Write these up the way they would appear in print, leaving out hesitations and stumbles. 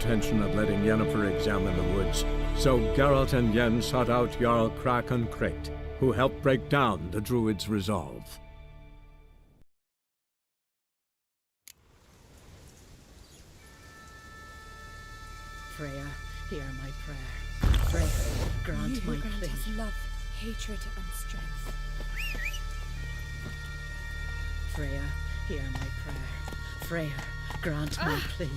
intention of letting Yennefer examine the woods, so Geralt and Yen sought out Jarl Kraken Krit, who helped break down the druid's resolve. Freya, hear my prayer. Freya, grant my grant plea. us love, hatred, and strength. Freya, hear my prayer. Freya, grant my plea.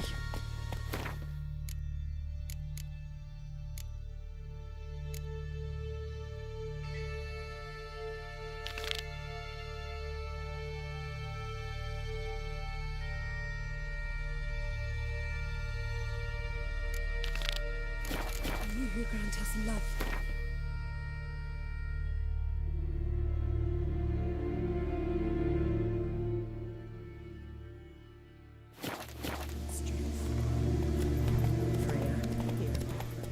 You who grant us love. Freya, hear my prayer.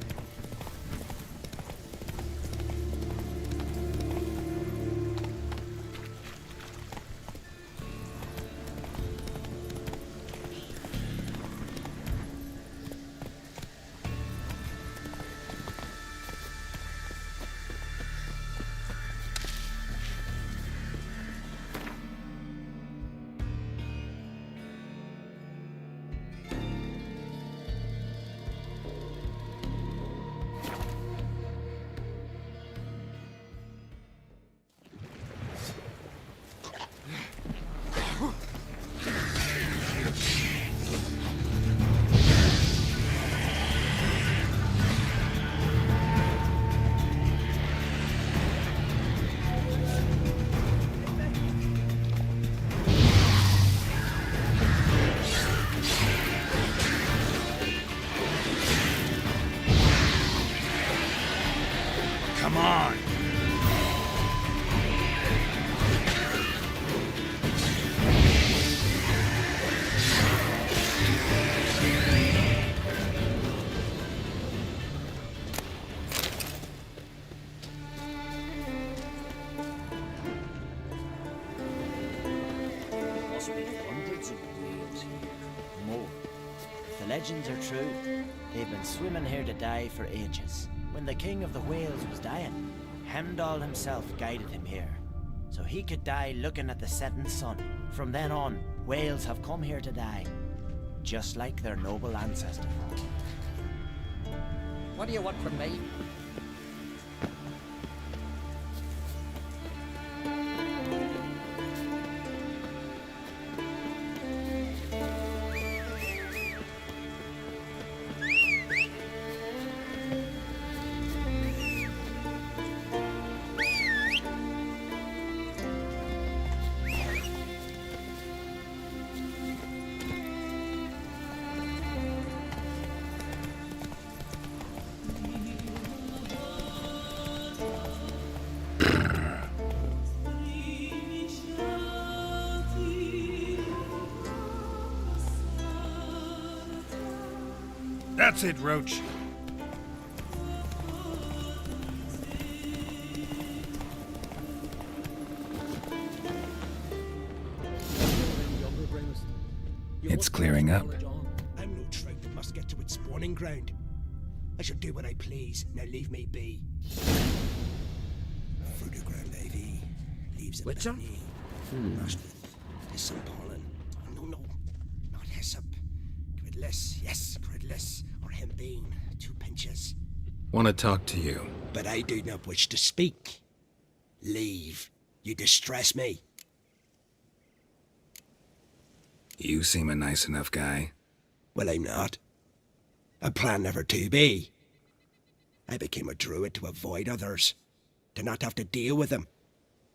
Come on! Must be hundreds of whales here. More. If the legends are true, they've been swimming here to die for ages. When the king of the whales was dying, Heimdall himself guided him here, so he could die looking at the setting sun. From then on, whales have come here to die, just like their noble ancestor. What do you want from me? That's it, Roach. It's clearing up. I'm no trout that must get to its spawning ground. I shall do what I please, now leave me be. Through the ground, lady. Leaves it Witcher? me. Rushed with hyssop pollen. Oh, no, not hyssop. Gridless, yes, gridless. Or hembean, 2 pinches. Want to talk to you. But I do not wish to speak. Leave. You distress me. You seem a nice enough guy. Well, I'm not. I plan never to be. I became a druid to avoid others, to not have to deal with them,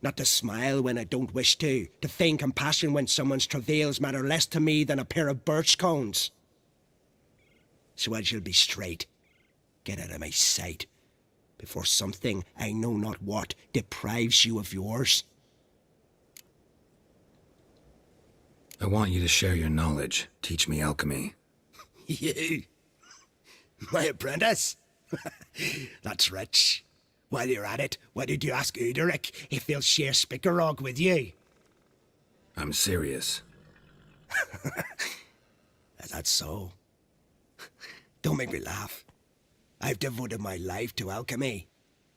not to smile when I don't wish to feign compassion when someone's travails matter less to me than a pair of birch cones. So I shall be straight. Get out of my sight, before something, I know not what, deprives you of yours. I want you to share your knowledge. Teach me alchemy. You? My apprentice? That's rich. While you're at it, why did you ask Uderic if he'll share Spickerog with you? I'm serious. That's so. Don't make me laugh. I've devoted my life to alchemy.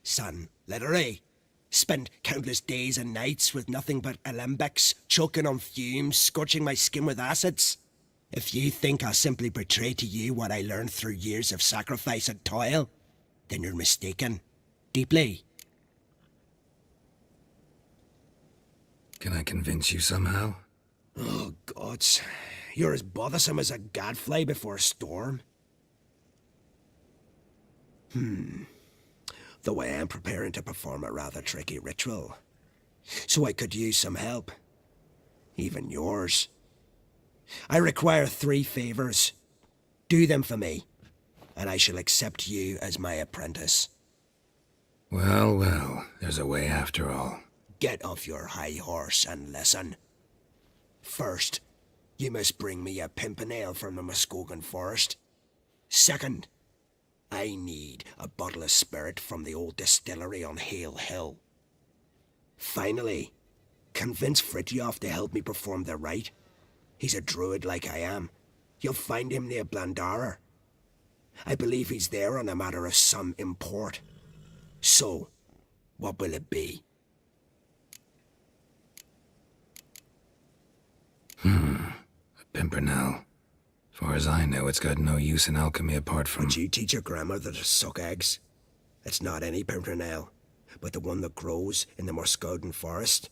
Son, literally. Spent countless days and nights with nothing but alembics, choking on fumes, scorching my skin with acids. If you think I'll simply portray to you what I learned through years of sacrifice and toil, then you're mistaken. Deeply. Can I convince you somehow? Oh, gods. You're as bothersome as a gadfly before a storm. Though I am preparing to perform a rather tricky ritual. So I could use some help. Even yours. I require 3 favors. Do them for me, and I shall accept you as my apprentice. Well, well, there's a way after all. Get off your high horse and listen. First, you must bring me a pimpernel from the Muskogan forest. Second, I need a bottle of spirit from the old distillery on Hale Hill. Finally, convince Fritjof to help me perform the rite. He's a druid like I am. You'll find him near Blandara. I believe he's there on a matter of some import. So, what will it be? A pimpernel. Far as I know, it's got no use in alchemy apart from... Would you teach your grandmother to suck eggs? It's not any pimpernel, but the one that grows in the Muskogan forest.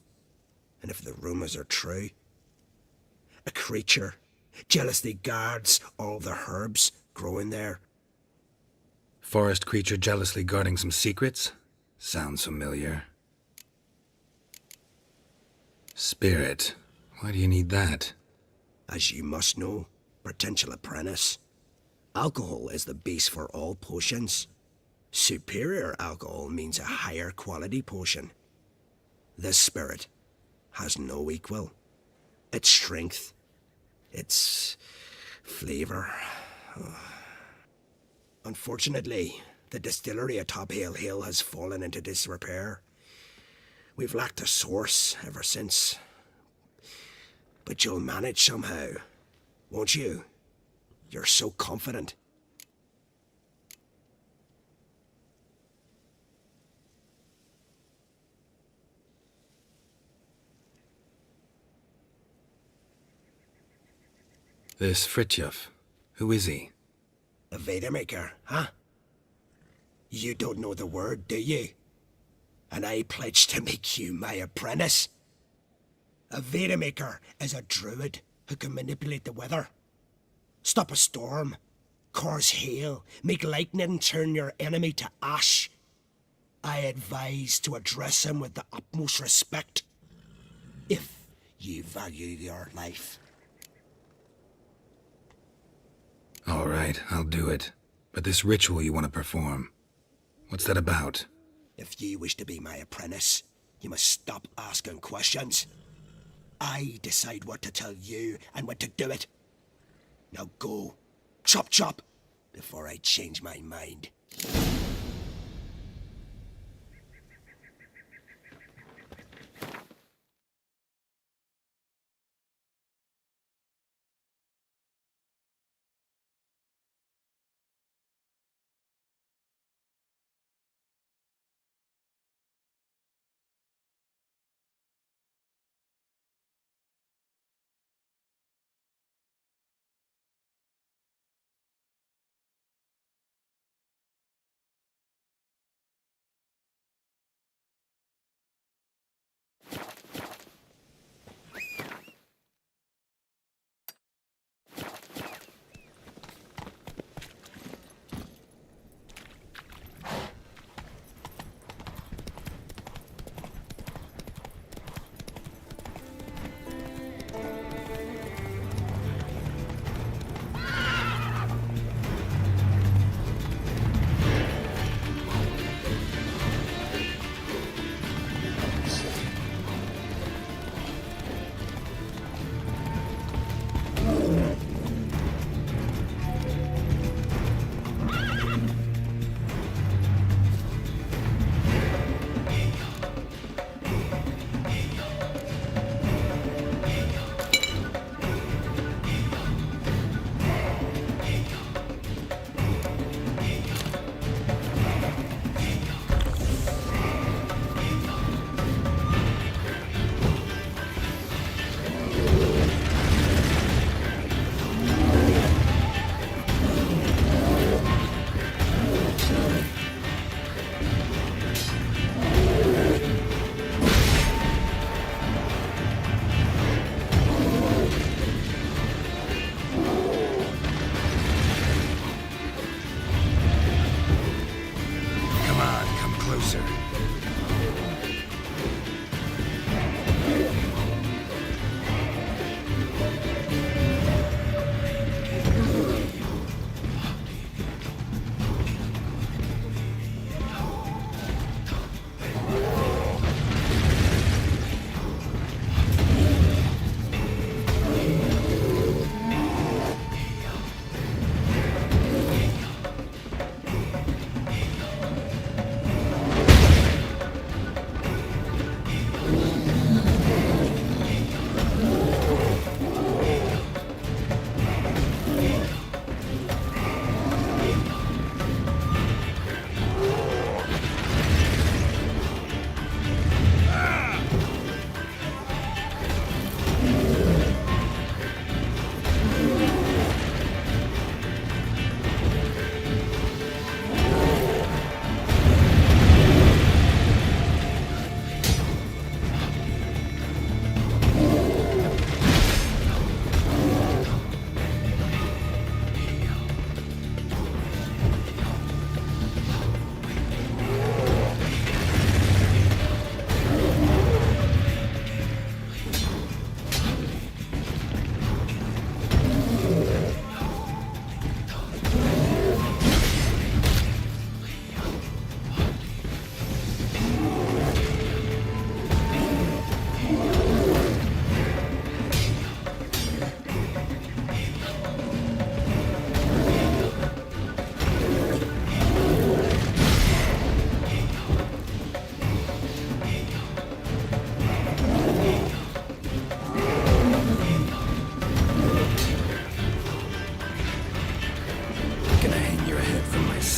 And if the rumors are true, a creature jealously guards all the herbs growing there. Forest creature jealously guarding some secrets? Sounds familiar. Spirit. Why do you need that? As you must know, potential apprentice, alcohol is the base for all potions. Superior alcohol means a higher quality potion. This spirit has no equal. Its strength, its flavor. Unfortunately, the distillery atop Hale Hill has fallen into disrepair. We've lacked a source ever since. But you'll manage somehow, won't you? You're so confident. This Fritjof, who is he? A Vedamaker, huh? You don't know the word, do you? And I pledge to make you my apprentice. A Vedamaker is a druid who can manipulate the weather. Stop a storm, cause hail, make lightning turn your enemy to ash. I advise to address him with the utmost respect, if you value your life. All right, I'll do it. But this ritual you want to perform, what's that about? If you wish to be my apprentice, you must stop asking questions. I decide what to tell you and when to do it. Now go, chop chop, before I change my mind.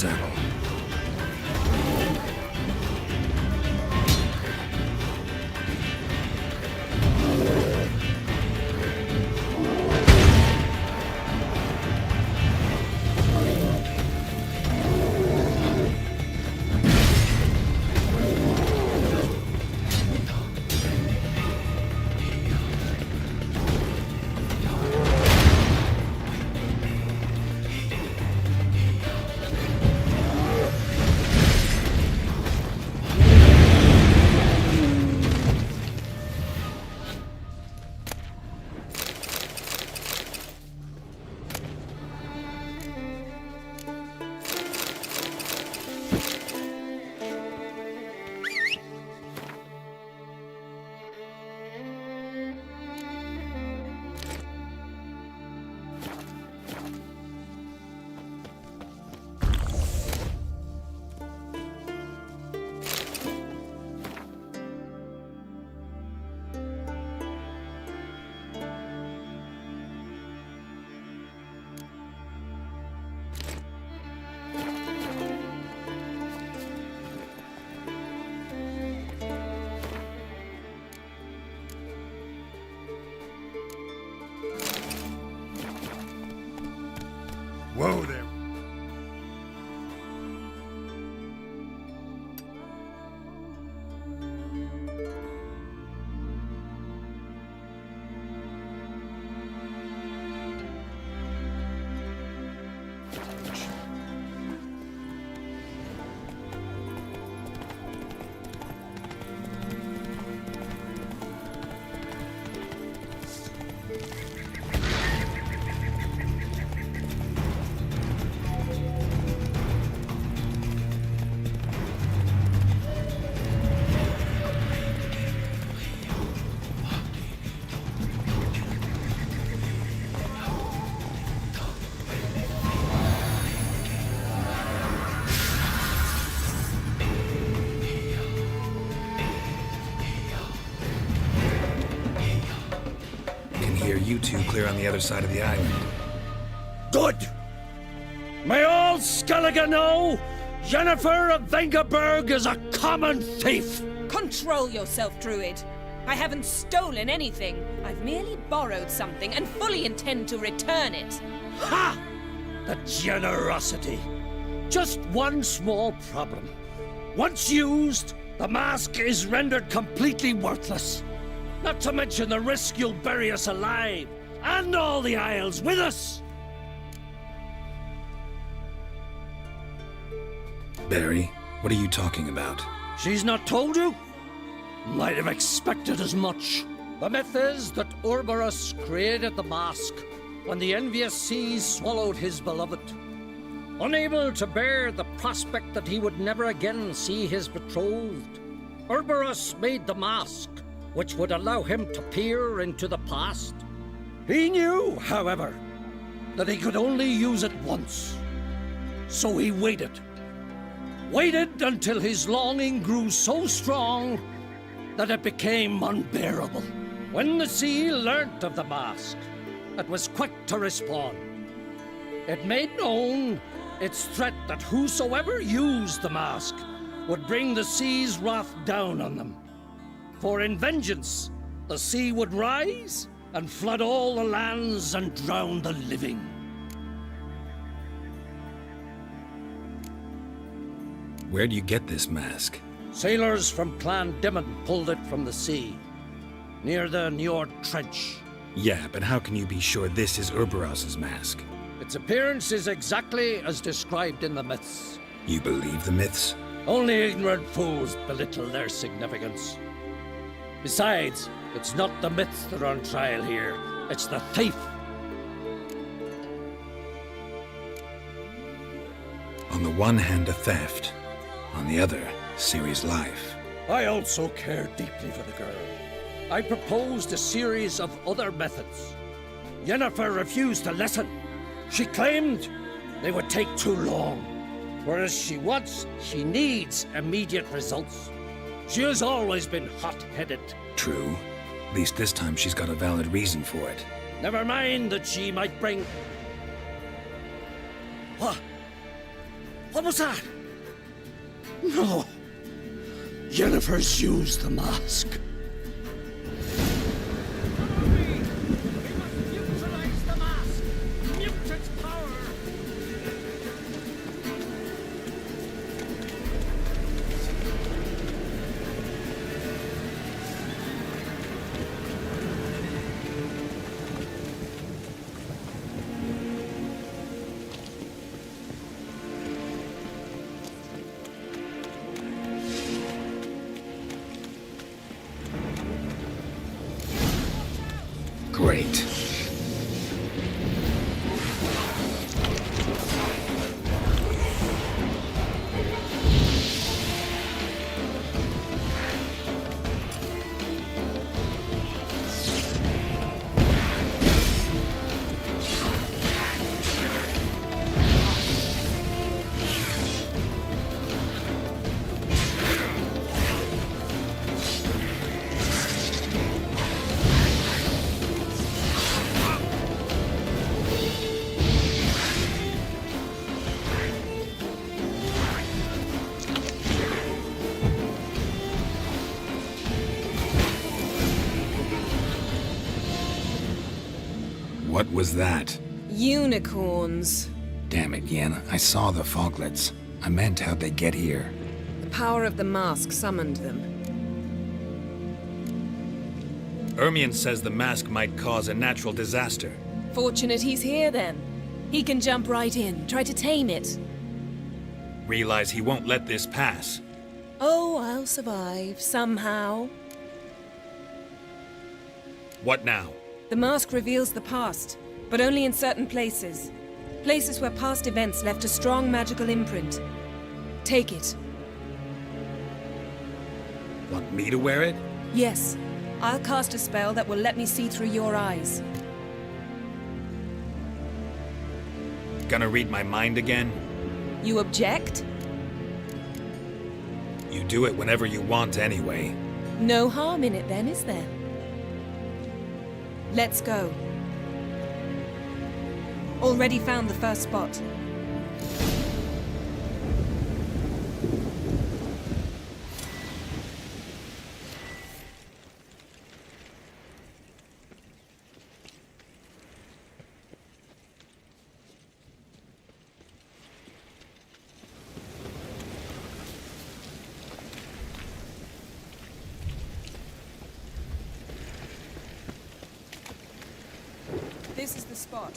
saddle. Whoa there. You two clear on the other side of the island. Good! May all Skellige know Jennifer of Vengerberg is a common thief! Control yourself, Druid. I haven't stolen anything. I've merely borrowed something and fully intend to return it. Ha! The generosity. Just one small problem. Once used, the mask is rendered completely worthless. Not to mention the risk you'll bury us alive, and all the Isles with us! Barry, what are you talking about? She's not told you? Might have expected as much. The myth is that Urberus created the mask when the envious seas swallowed his beloved. Unable to bear the prospect that he would never again see his betrothed, Urberus made the mask, which would allow him to peer into the past. He knew, however, that he could only use it once. So he waited. Waited until his longing grew so strong that it became unbearable. When the sea learnt of the mask, it was quick to respond. It made known its threat that whosoever used the mask would bring the sea's wrath down on them. For in vengeance, the sea would rise and flood all the lands and drown the living. Where do you get this mask? Sailors from Clan Dimon pulled it from the sea, near the Njord Trench. Yeah, but how can you be sure this is Urberos's mask? Its appearance is exactly as described in the myths. You believe the myths? Only ignorant fools belittle their significance. Besides, it's not the myths that are on trial here, it's the thief. On the one hand, a theft. On the other, Ciri's life. I also care deeply for the girl. I proposed a series of other methods. Yennefer refused to listen. She claimed they would take too long, whereas she needs immediate results. She has always been hot-headed. True. At least this time she's got a valid reason for it. Never mind that she might bring... What What was that? No. Yennefer's used the mask. Great. What was that? Unicorns. Damn it, Yen. I saw the foglets. I meant how'd they get here? The power of the mask summoned them. Ermion says the mask might cause a natural disaster. Fortunate he's here then. He can jump right in, try to tame it. Realize he won't let this pass. Oh, I'll survive, somehow. What now? The mask reveals the past, but only in certain places. Places where past events left a strong magical imprint. Take it. Want me to wear it? Yes. I'll cast a spell that will let me see through your eyes. Gonna read my mind again? You object? You do it whenever you want anyway. No harm in it then, is there? Let's go. Already found the first spot. This is the spot.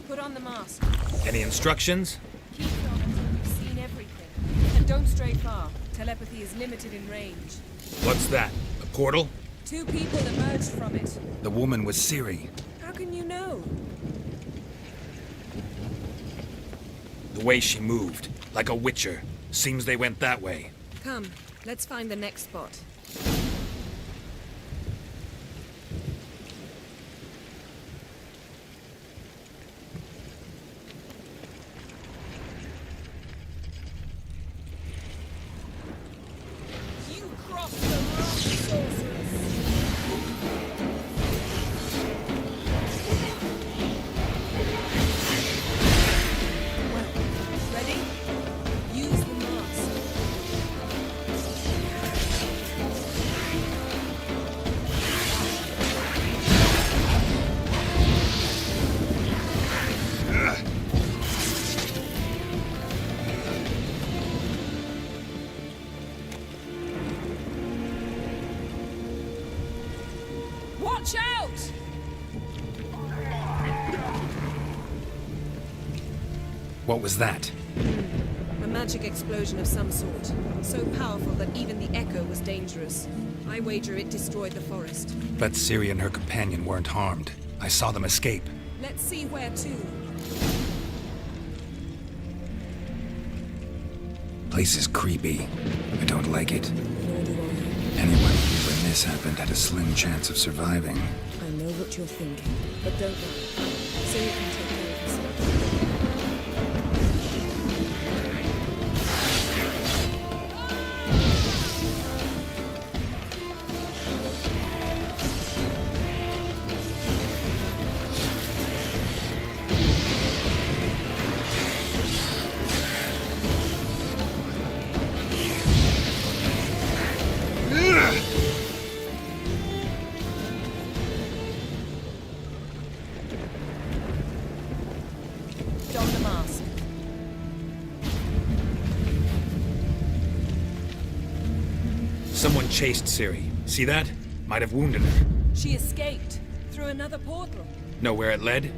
Put on the mask. Any instructions? Keep it on until you've seen everything. And don't stray far. Telepathy is limited in range. What's that? A portal? 2 people emerged from it. The woman was Ciri. How can you know? The way she moved. Like a witcher. Seems they went that way. Come, let's find the next spot. You crossed the wrong sorceress. Well, ready? Use the mask. Watch out! What was that? A magic explosion of some sort. So powerful that even the echo was dangerous. I wager it destroyed the forest. But Ciri and her companion weren't harmed. I saw them escape. Let's see where to. Place is creepy. I don't like it. Nor do I. Anyone who when this happened had a slim chance of surviving. I know what you're thinking, but don't worry. So you can take care of yourself. Someone chased Ciri. See that? Might have wounded her. She escaped through another portal. Know where it led?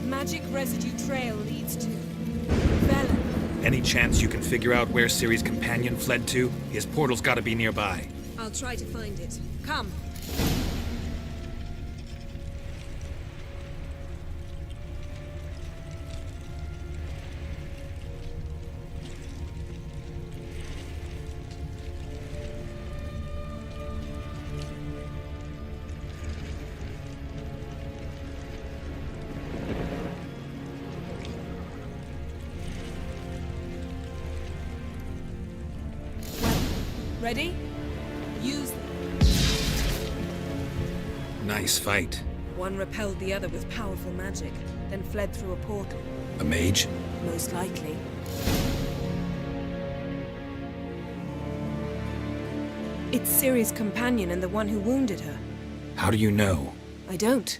Magic residue trail leads to Velen. Any chance you can figure out where Ciri's companion fled to? His portal's gotta be nearby. I'll try to find it. Come. Ready? Use them. Nice fight. One repelled the other with powerful magic, then fled through a portal. A mage? Most likely. It's Ciri's companion and the one who wounded her. How do you know? I don't.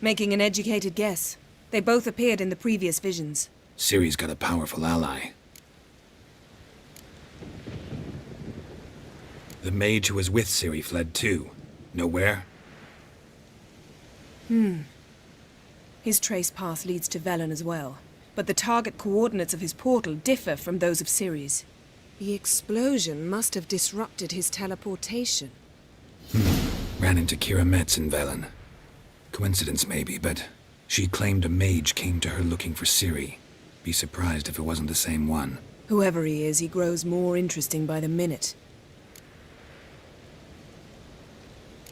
Making an educated guess. They both appeared in the previous visions. Ciri's got a powerful ally. The mage who was with Ciri fled too. Know where? His trace path leads to Velen as well. But the target coordinates of his portal differ from those of Ciri's. The explosion must have disrupted his teleportation. Ran into Kira Metz in Velen. Coincidence maybe, but she claimed a mage came to her looking for Ciri. Be surprised if it wasn't the same one. Whoever he is, he grows more interesting by the minute.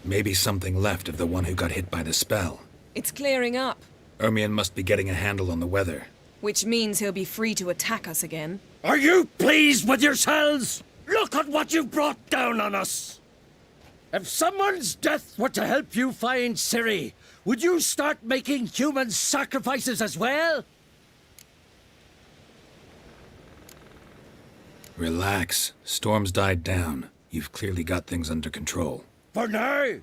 Maybe something left of the one who got hit by the spell. It's clearing up, Ermion must be getting a handle on the weather. which means he'll be free to attack us again. Are you pleased with yourselves? Look at what you've brought down on us! If someone's death were to help you find Ciri, would you start making human sacrifices as well? Relax. Storm's died down. You've clearly got things under control. For now.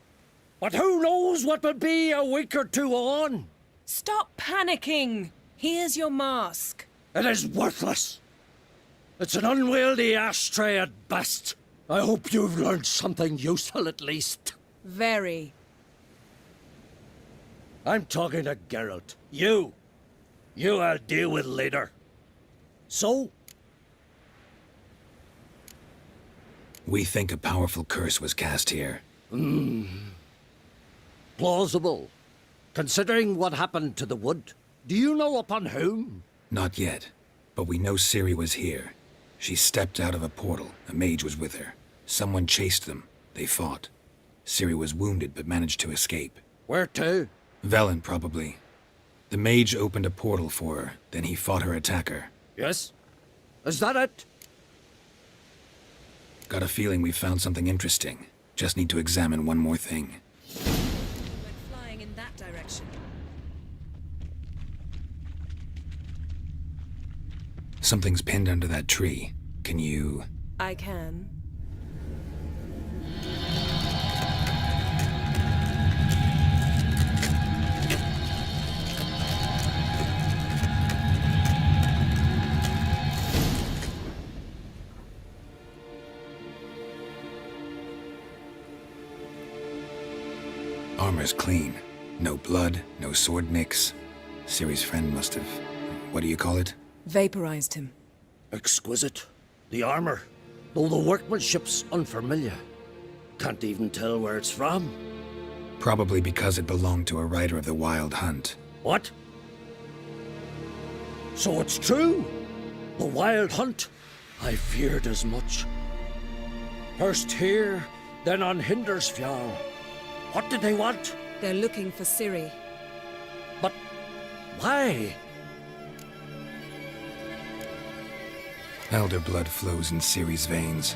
But who knows what will be a week or two on? Stop panicking! Here's your mask. It is worthless. It's an unwieldy ashtray at best. I hope you've learned something useful at least. Very. I'm talking to Gerald. You I'll deal with later. So? We think a powerful curse was cast here. Plausible. Considering what happened to the wood. Do you know upon whom? Not yet, but we know Ciri was here. She stepped out of a portal. A mage was with her. Someone chased them. They fought. Ciri was wounded but managed to escape. Where to? Velen, probably. The mage opened a portal for her, then he fought her attacker. Yes? Is that it? Got a feeling we found something interesting. Just need to examine one more thing. Went flying in that direction. Something's pinned under that tree. Can you... I can. Armor's clean. No blood, no sword nicks. Ciri's friend must have... what do you call it? Vaporized him. Exquisite. The armor, though the workmanship's unfamiliar. Can't even tell where it's from. Probably because it belonged to a rider of the Wild Hunt. What? So it's true? The Wild Hunt? I feared as much. First here, then on Hindersfjall. What did they want? They're looking for Ciri. But why? Elder blood flows in Ciri's veins.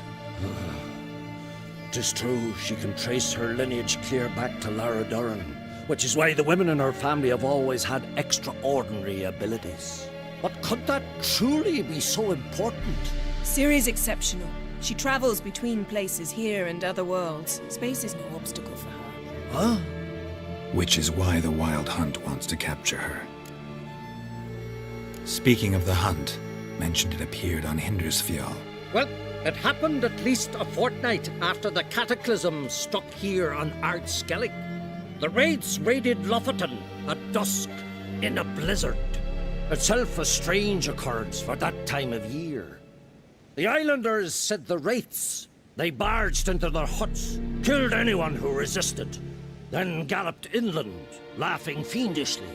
'Tis true, she can trace her lineage clear back to Lara Duran, which is why the women in her family have always had extraordinary abilities. But could that truly be so important? Ciri's exceptional. She travels between places here and other worlds. Space is no obstacle for her. Huh? Which is why the Wild Hunt wants to capture her. Speaking of the hunt, mentioned it appeared on Hindersfjall. Well, it happened at least a fortnight after the cataclysm struck here on Ard-Skellig. The raids raided Lofoten at dusk in a blizzard. Itself a strange occurrence for that time of year. The islanders said the wraiths. They barged into their huts, killed anyone who resisted, then galloped inland, laughing fiendishly.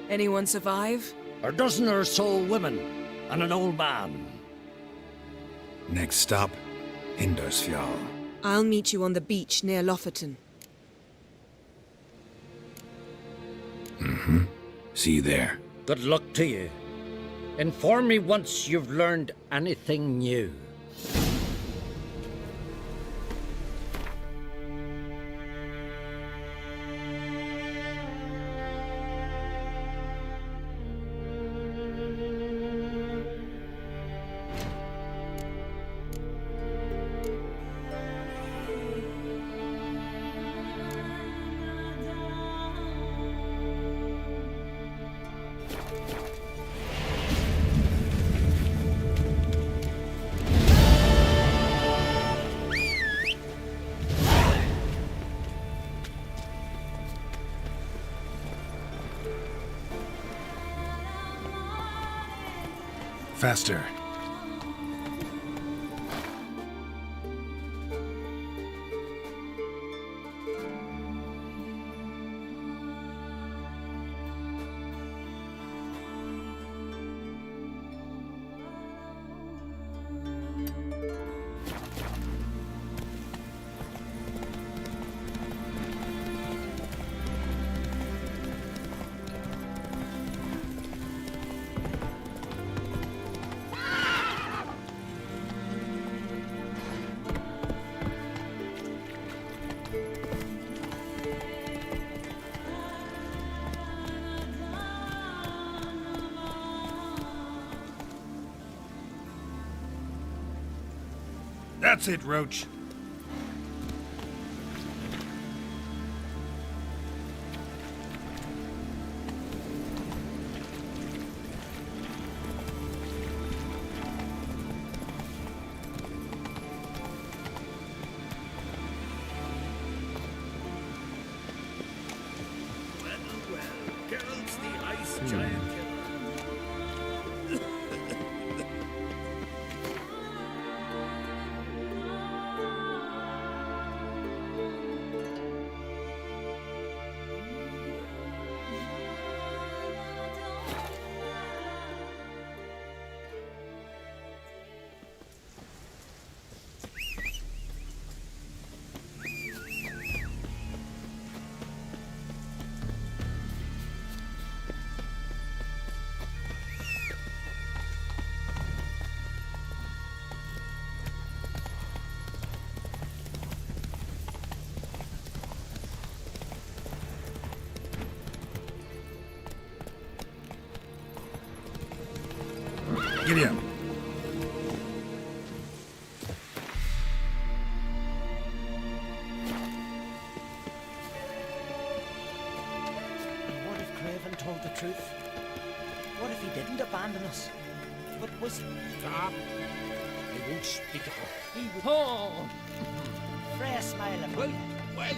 Anyone survive? A dozen or so women and an old man. Next stop, Hindarsfjall. I'll meet you on the beach near Lofoten. See you there. Good luck to you. Inform me once you've learned anything new. Faster. That's it, Roach. Well, Gerald's the ice giant killer. Giddy up. What if Craven told the truth? What if he didn't abandon us? But was... Stop. I won't speak of her. He would... Oh! Freya smile at me. Well.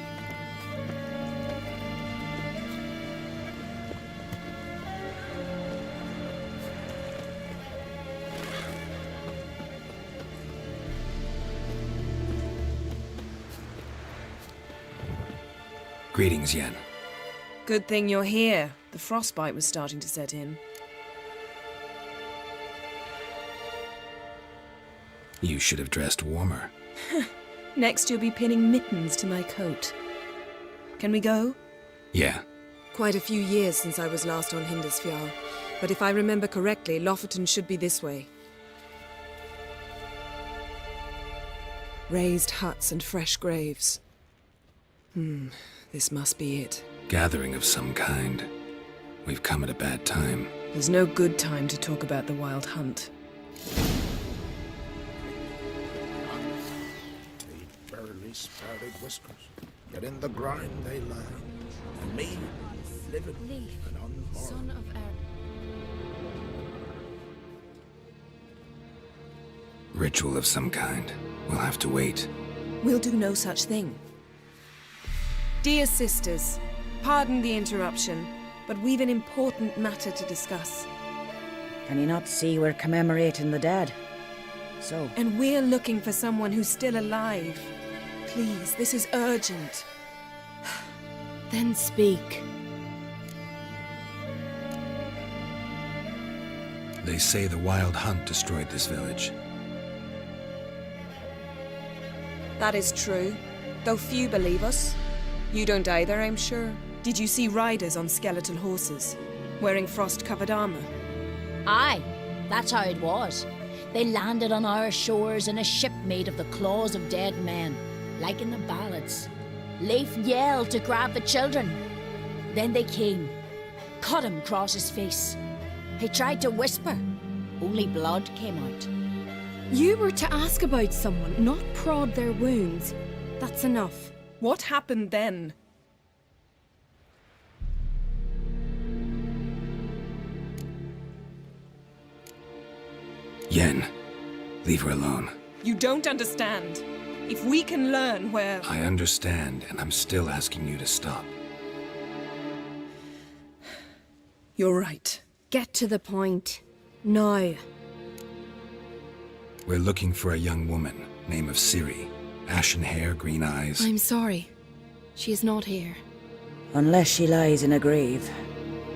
Greetings, Yen. Good thing you're here. The frostbite was starting to set in. You should have dressed warmer. Next you'll be pinning mittens to my coat. Can we go? Yeah. Quite a few years since I was last on Hindarsfjall, but if I remember correctly, Lofoten should be this way. Raised huts and fresh graves. This must be it. Gathering of some kind. We've come at a bad time. There's no good time to talk about the Wild Hunt. They barely sprouted whiskers, yet in the grind they lie. And me, living Leaf, and unborn. son of Er. Ritual of some kind. We'll have to wait. We'll do no such thing. Dear sisters, pardon the interruption, but we've an important matter to discuss. Can you not see we're commemorating the dead? So, And we're looking for someone who's still alive. Please, this is urgent. Then speak. They say the Wild Hunt destroyed this village. That is true, though few believe us. You don't either, I'm sure. Did you see riders on skeletal horses, wearing frost-covered armor? Aye, that's how it was. They landed on our shores in a ship made of the claws of dead men, like in the ballads. Leif yelled to grab the children. Then they came, cut him across his face. He tried to whisper, only blood came out. You were to ask about someone, not prod their wounds. That's enough. What happened then? Yen, leave her alone. You don't understand. If we can learn where... I understand, and I'm still asking you to stop. You're right. Get to the point. Now. We're looking for a young woman, name of Ciri. Ashen hair, green eyes. I'm sorry. She is not here. unless she lies in a grave.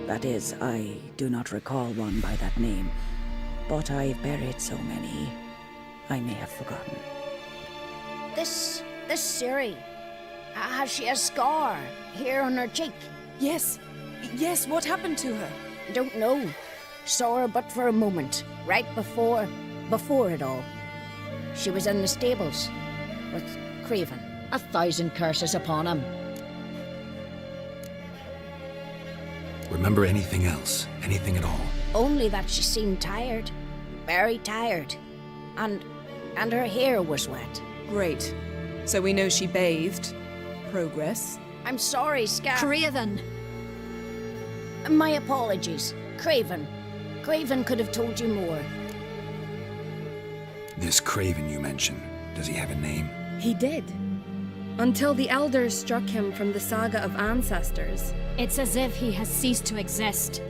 That is, I do not recall one by that name. But I've buried so many, I may have forgotten. This Ciri, has she a scar here on her cheek? Yes, what happened to her? Don't know. Saw her but for a moment, right before it all. She was in the stables with Craven. 1,000 curses upon him. Remember anything else? Anything at all? Only that she seemed tired. Very tired. And her hair was wet. Great. So we know she bathed. Progress. I'm sorry, Scar. Craven! My apologies. Craven. Craven could have told you more. This Craven you mentioned, does he have a name? He did. Until the elders struck him from the saga of ancestors. It's as if he has ceased to exist.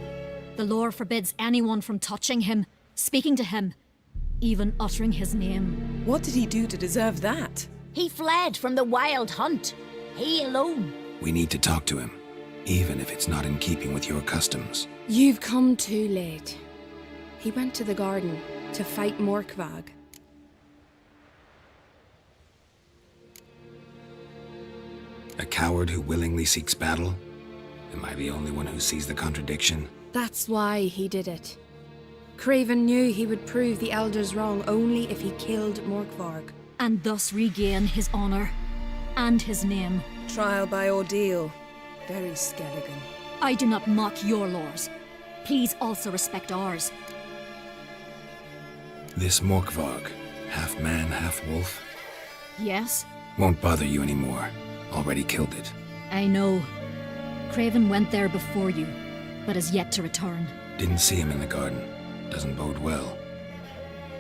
The lore forbids anyone from touching him, speaking to him, even uttering his name. What did he do to deserve that? He fled from the Wild Hunt. He alone. We need to talk to him, even if it's not in keeping with your customs. You've come too late. He went to the garden to fight Morkvag. A coward who willingly seeks battle? Am I the only one who sees the contradiction? That's why he did it. Craven knew he would prove the elders wrong only if he killed Morkvarg. And thus regain his honor and his name. Trial by ordeal. Very Skelligan. I do not mock your laws. Please also respect ours. This Morkvarg, half man, half wolf, Yes, won't bother you anymore. Already killed it. I know. Craven went there before you, but is yet to return. Didn't see him in the garden. Doesn't bode well.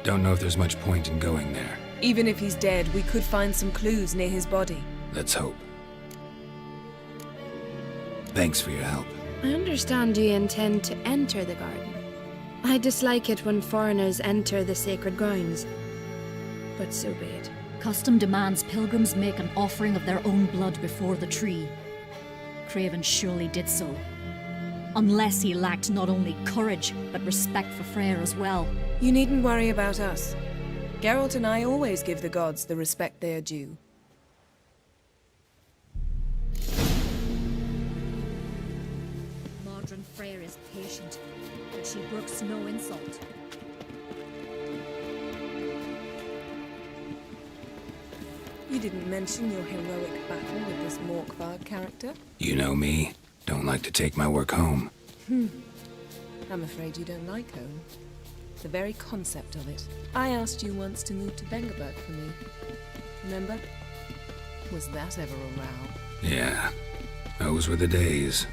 Don't know if there's much point in going there. Even if he's dead, we could find some clues near his body. Let's hope. Thanks for your help. I understand you intend to enter the garden. I dislike it when foreigners enter the sacred grounds. But so be it. Custom demands pilgrims make an offering of their own blood before the tree. Craven surely did so. Unless he lacked not only courage, but respect for Freyr as well. You needn't worry about us. Geralt and I always give the gods the respect they are due. Modern Freyr is patient, but she brooks no insult. You didn't mention your heroic battle with this Morkvarg character. You know me. Don't like to take my work home. I'm afraid you don't like home. The very concept of it. I asked you once to move to Vengerberg for me. Remember? Was that ever a row? Yeah, those were the days.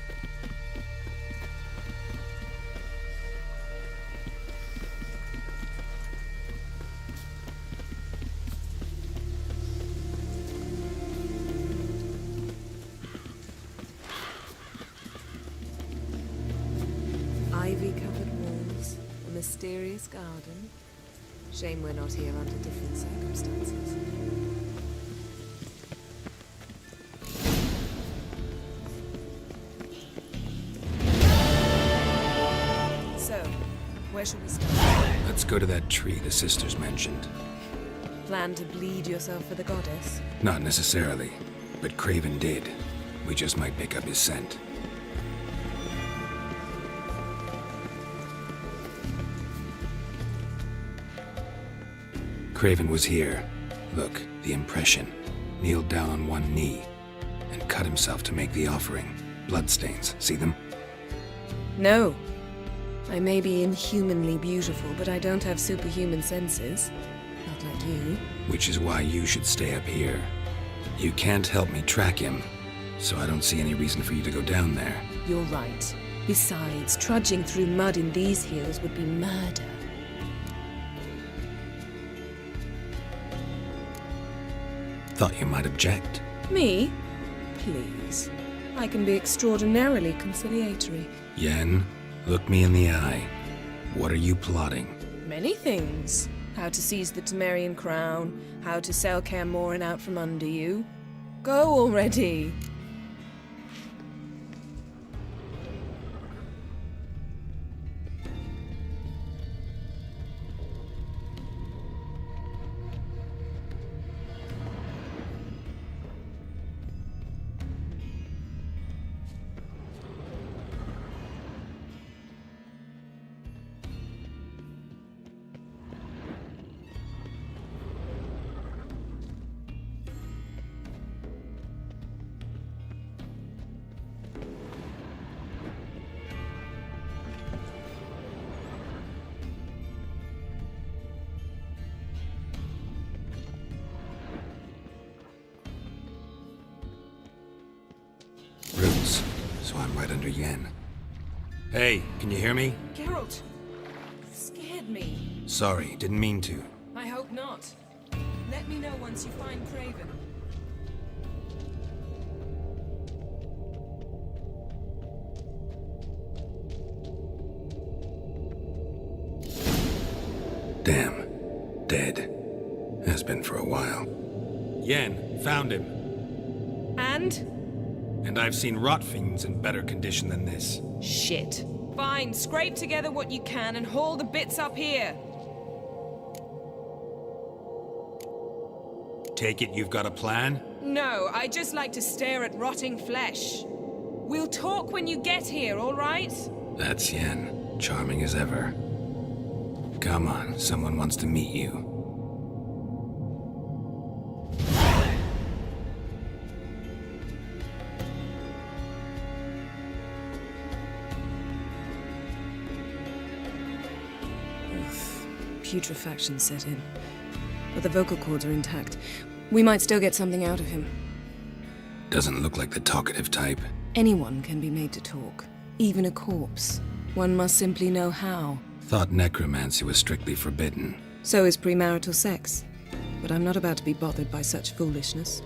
mysterious garden. Shame we're not here under different circumstances. So, where shall we start? Let's go to that tree the sisters mentioned. Plan to bleed yourself for the goddess? Not necessarily, but Craven did. We just might pick up his scent. Craven was here. Look, the impression. Kneeled down on one knee and cut himself to make the offering. Bloodstains, see them? No. I may be inhumanly beautiful, but I don't have superhuman senses. Not like you. Which is why you should stay up here. You can't help me track him, so I don't see any reason for you to go down there. You're right. Besides, trudging through mud in these hills would be murder. Thought you might object. Me? Please. I can be extraordinarily conciliatory. Yen, look me in the eye. What are you plotting? Many things. How to seize the Temerian crown, how to sell Kaer Morhen out from under you. Go already! Roots, so I'm right under Yen. Hey, can you hear me? Gerald! Scared me. Sorry, didn't mean to. I hope not. Let me know once you find Craven. Damn. Dead. Has been for a while. Yen, found him. And? And I've seen rot fiends in better condition than this. Shit. Fine, scrape together what you can and haul the bits up here. Take it you've got a plan? No, I just like to stare at rotting flesh. We'll talk when you get here, all right? That's Yen. Charming as ever. Come on, someone wants to meet you. Putrefaction set in. But the vocal cords are intact. We might still get something out of him. Doesn't look like the talkative type. Anyone can be made to talk. Even a corpse. One must simply know how. Thought necromancy was strictly forbidden. So is premarital sex. But I'm not about to be bothered by such foolishness.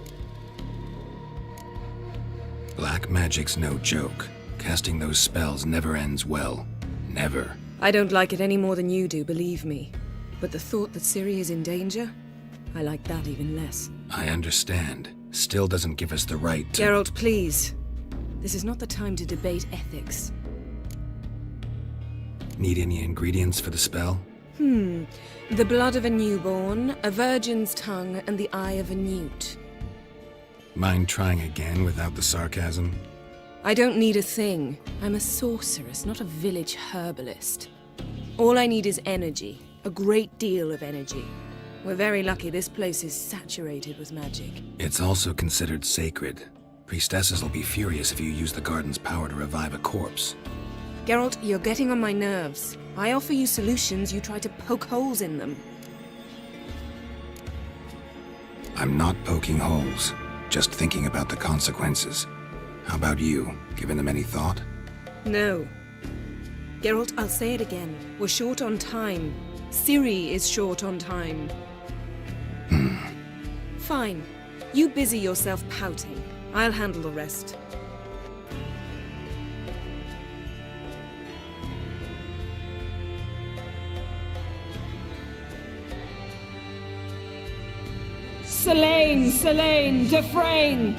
Black magic's no joke. Casting those spells never ends well. Never. I don't like it any more than you do, believe me. But the thought that Ciri is in danger? I like that even less. I understand. Still doesn't give us the right to— Gerald, please. This is not the time to debate ethics. Need any ingredients for the spell? The blood of a newborn, a virgin's tongue, and the eye of a newt. Mind trying again without the sarcasm? I don't need a thing. I'm a sorceress, not a village herbalist. All I need is energy. A great deal of energy. We're very lucky this place is saturated with magic. It's also considered sacred. Priestesses will be furious if you use the garden's power to revive a corpse. Geralt, you're getting on my nerves. I offer you solutions, you try to poke holes in them. I'm not poking holes, just thinking about the consequences. How about you? Given them any thought? No. Geralt, I'll say it again. We're short on time. Ciri is short on time. Fine. You busy yourself pouting. I'll handle the rest. Selene, Selene, Defrain!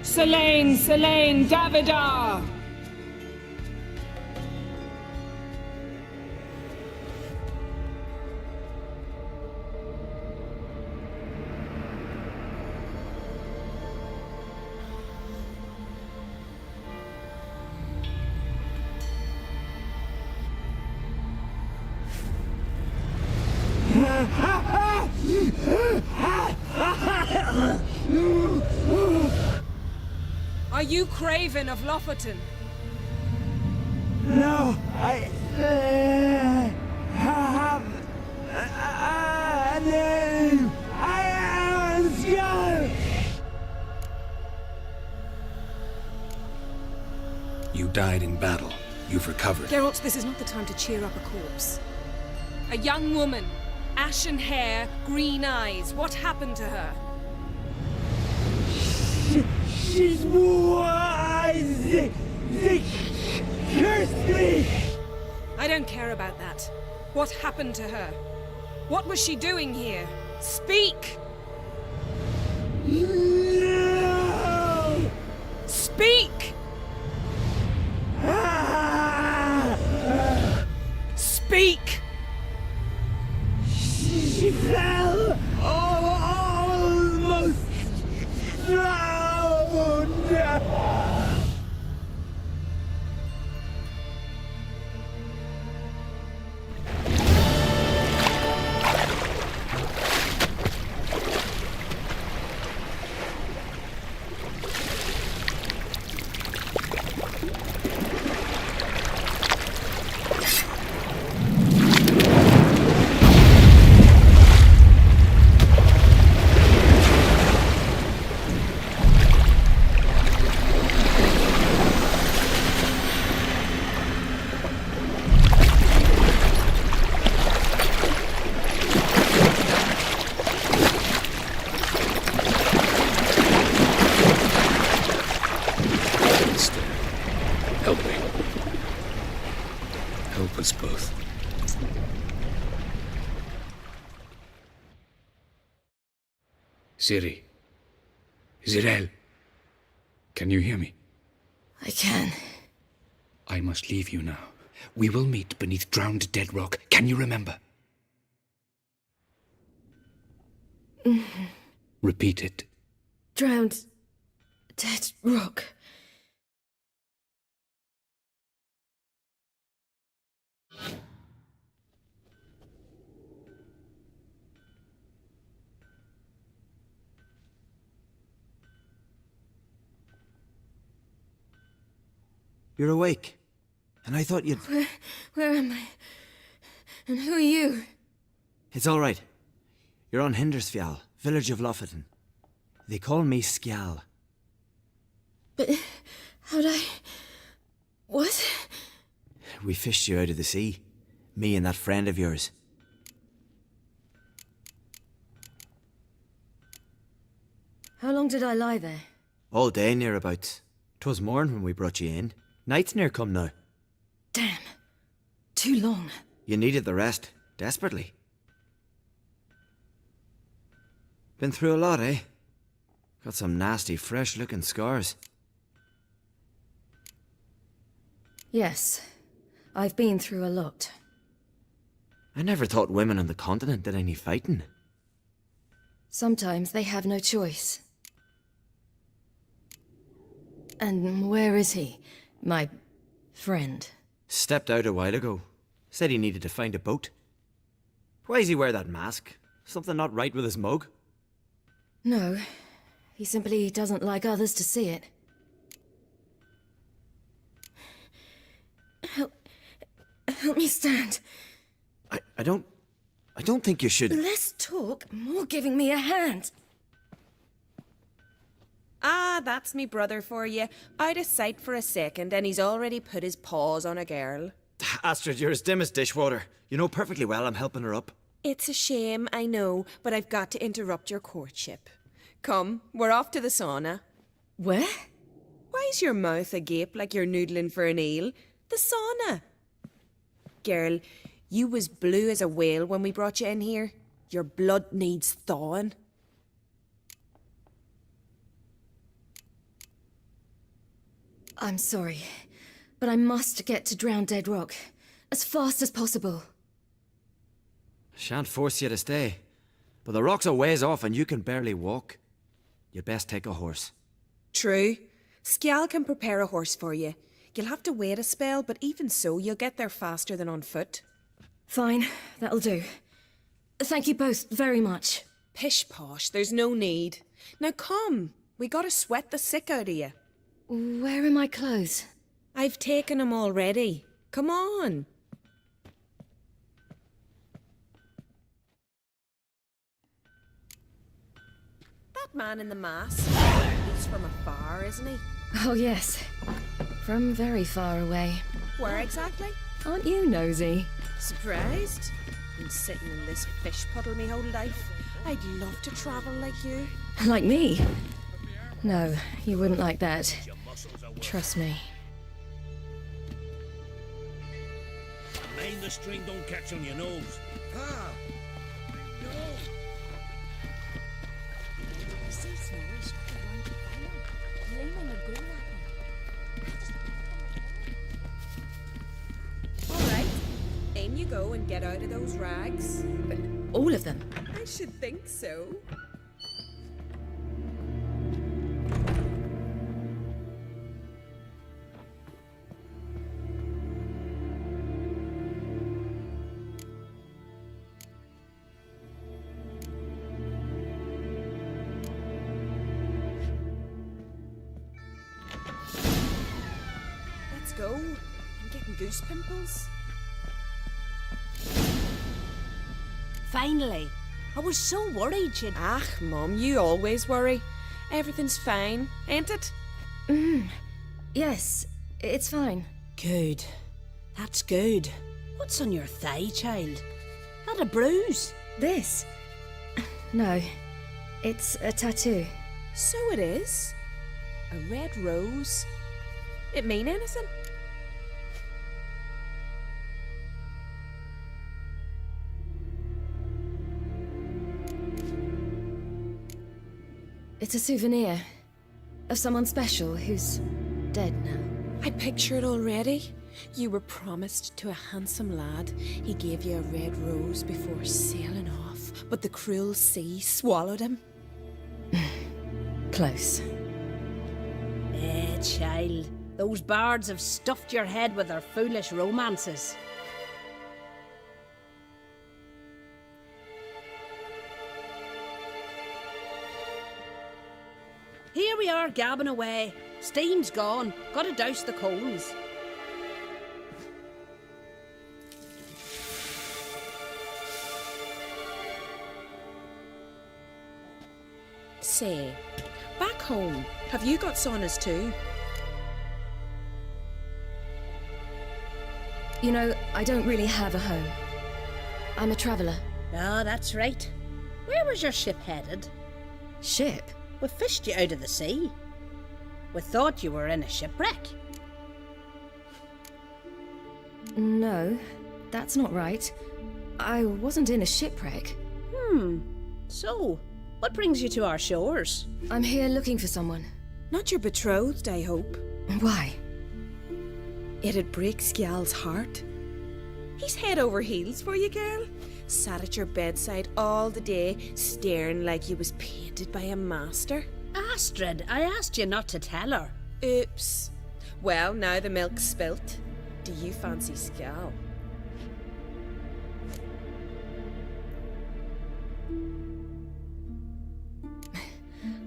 Selene, Selene, Davidar! Are you Craven of Lofoten? No, I have a name. I am Skull. You died in battle. You've recovered. Geralt, this is not the time to cheer up a corpse. A young woman, ashen hair, green eyes. What happened to her? She's wise. They cursed me. I don't care about that. What happened to her? What was she doing here? Speak! No. Speak! Speak! She fell almost drowned. Help me. Help us both. Ciri. Zirel. Can you hear me? I can. I must leave you now. We will meet beneath drowned dead rock. Can you remember? Repeat it. Drowned. Dead rock. You're awake. And I thought you'd... Where am I? And who are you? It's all right. You're on Hindersfjall, village of Lofoten. They call me Skjal. But how'd I... What? We fished you out of the sea. Me and that friend of yours. How long did I lie there? All day nearabouts. 'Twas morn when we brought you in. Night's near come now. Damn. Too long. You needed the rest, desperately. Been through a lot, eh? Got some nasty, fresh-looking scars. Yes. I've been through a lot. I never thought women on the continent did any fighting. Sometimes they have no choice. And where is he? My friend. Stepped out a while ago. Said he needed to find a boat. Why's he wear that mask? Something not right with his mug? No. He simply doesn't like others to see it. Help me stand. I don't think you should... Less talk, more giving me a hand. Ah, that's me brother for you. Out of sight for a second, and he's already put his paws on a girl. Astrid, you're as dim as dishwater. You know perfectly well I'm helping her up. It's a shame, I know, but I've got to interrupt your courtship. Come, we're off to the sauna. Where? Why's your mouth agape like you're noodling for an eel? The sauna. Girl, you was blue as a whale when we brought you in here. Your blood needs thawing. I'm sorry, but I must get to Drowned Dead Rock as fast as possible. Shan't force you to stay, but the rock's a ways off and you can barely walk. You'd best take a horse. True. Skjal can prepare a horse for you. You'll have to wait a spell, but even so, you'll get there faster than on foot. Fine, that'll do. Thank you both very much. Pish posh, there's no need. Now come, we gotta sweat the sick out of you. Where are my clothes? I've taken them already. Come on. That man in the mask, he's from afar, isn't he? Oh yes, from very far away. Where exactly? Aren't you nosy? Surprised? Been sitting in this fish puddle me whole life. I'd love to travel like you. Like me? No, you wouldn't like that. Trust me. Mind the string don't catch on your nose. Ah! All right, in you go and get out of those rags. All of them? I should think so. Let's go. I'm getting goose pimples. Finally. I was so worried you'd... Ah, Mum, you always worry. Everything's fine, ain't it? Yes, it's fine. Good. That's good. What's on your thigh, child? That a bruise? This? No, it's a tattoo. So it is. A red rose. It mean anything? It's a souvenir of someone special who's dead now. I picture it already. You were promised to a handsome lad. He gave you a red rose before sailing off, but the cruel sea swallowed him. Close. Child. Those bards have stuffed your head with their foolish romances. Here we are, gabbing away. Steam's gone. Gotta douse the coals. Say, back home, have you got saunas too? You know, I don't really have a home. I'm a traveller. Ah, that's right. Where was your ship headed? Ship? We fished you out of the sea. We thought you were in a shipwreck. No, that's not right. I wasn't in a shipwreck. So, what brings you to our shores? I'm here looking for someone. Not your betrothed, I hope. Why? It'd break Skjal's heart. He's head over heels for you, girl. Sat at your bedside all the day, staring like you was painted by a master. Astrid, I asked you not to tell her. Oops. Well, now the milk's spilt. Do you fancy Skjal?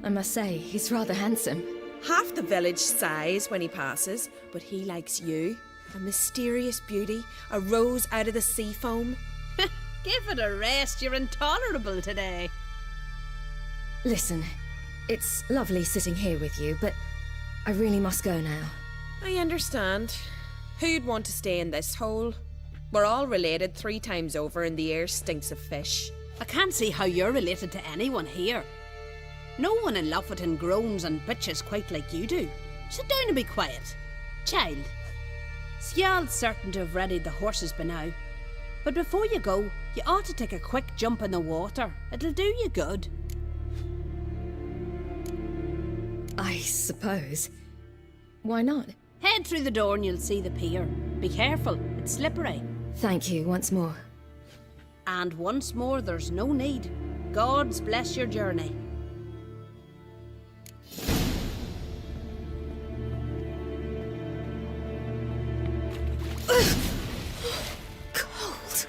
I must say, he's rather handsome. Half the village sighs when he passes, but he likes you. A mysterious beauty, a rose out of the sea foam. Give it a rest, you're intolerable today. Listen, it's lovely sitting here with you, but I really must go now. I understand. Who'd want to stay in this hole? We're all related 3 times over and the air stinks of fish. I can't see how you're related to anyone here. No one in Lofferton groans and bitches quite like you do. Sit down and be quiet. Child, Skjal's certain to have readied the horses by now. But before you go, you ought to take a quick jump in the water. It'll do you good. I suppose. Why not? Head through the door and you'll see the pier. Be careful, it's slippery. Thank you once more. And once more, there's no need. God's bless your journey. Cold.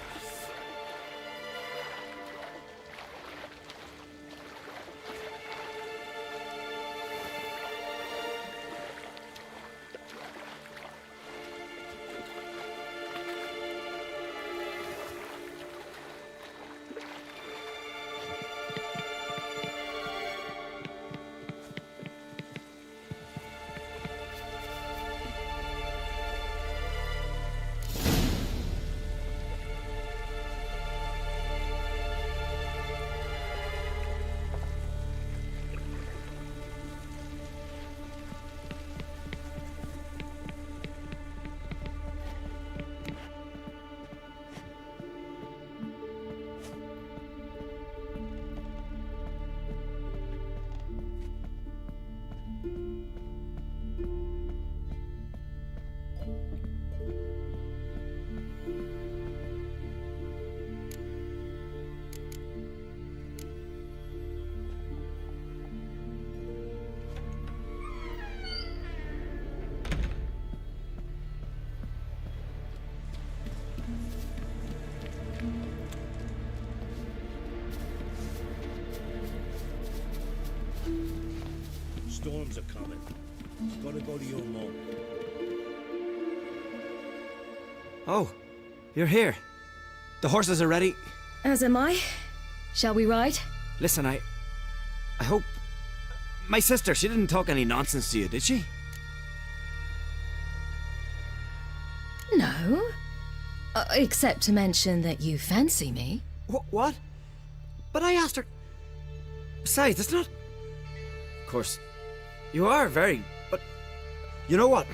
Storms are coming. Gotta go to your mom. Oh, you're here. The horses are ready. As am I. Shall we ride? Listen, I hope... My sister, she didn't talk any nonsense to you, did she? No. Except to mention that you fancy me. What? But I asked her... Besides, it's not... Of course, you are very... But... You know what?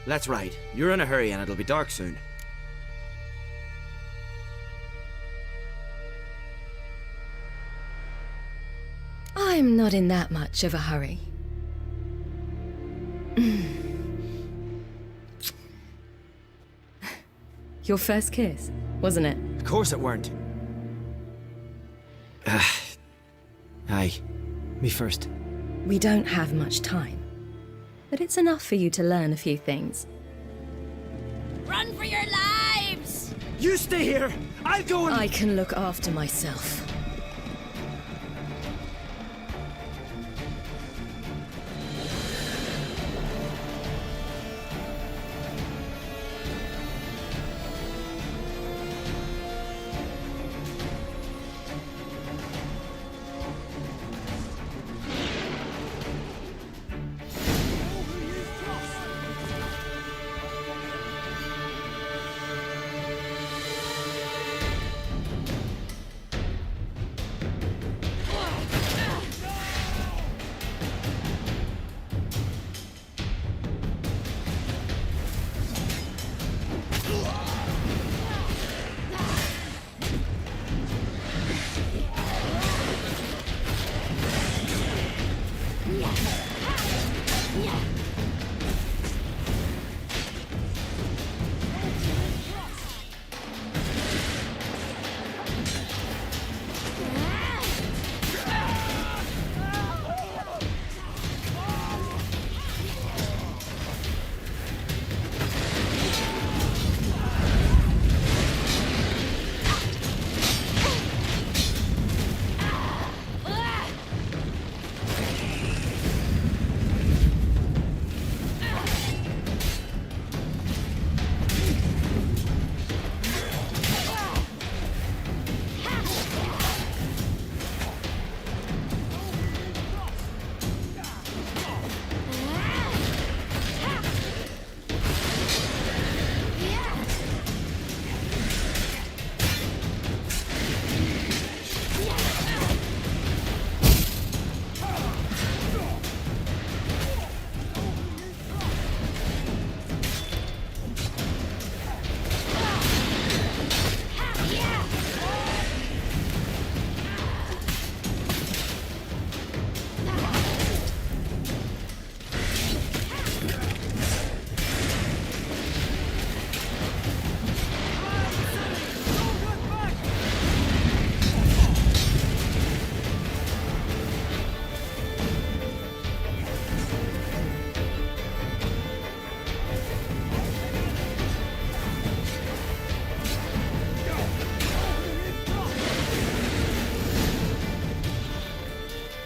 Let's ride. You're in a hurry and it'll be dark soon. I'm not in that much of a hurry. Your first kiss, wasn't it? Of course it weren't. Aye. Me first. We don't have much time, but it's enough for you to learn a few things. Run for your lives! You stay here! I'll go and... I can look after myself.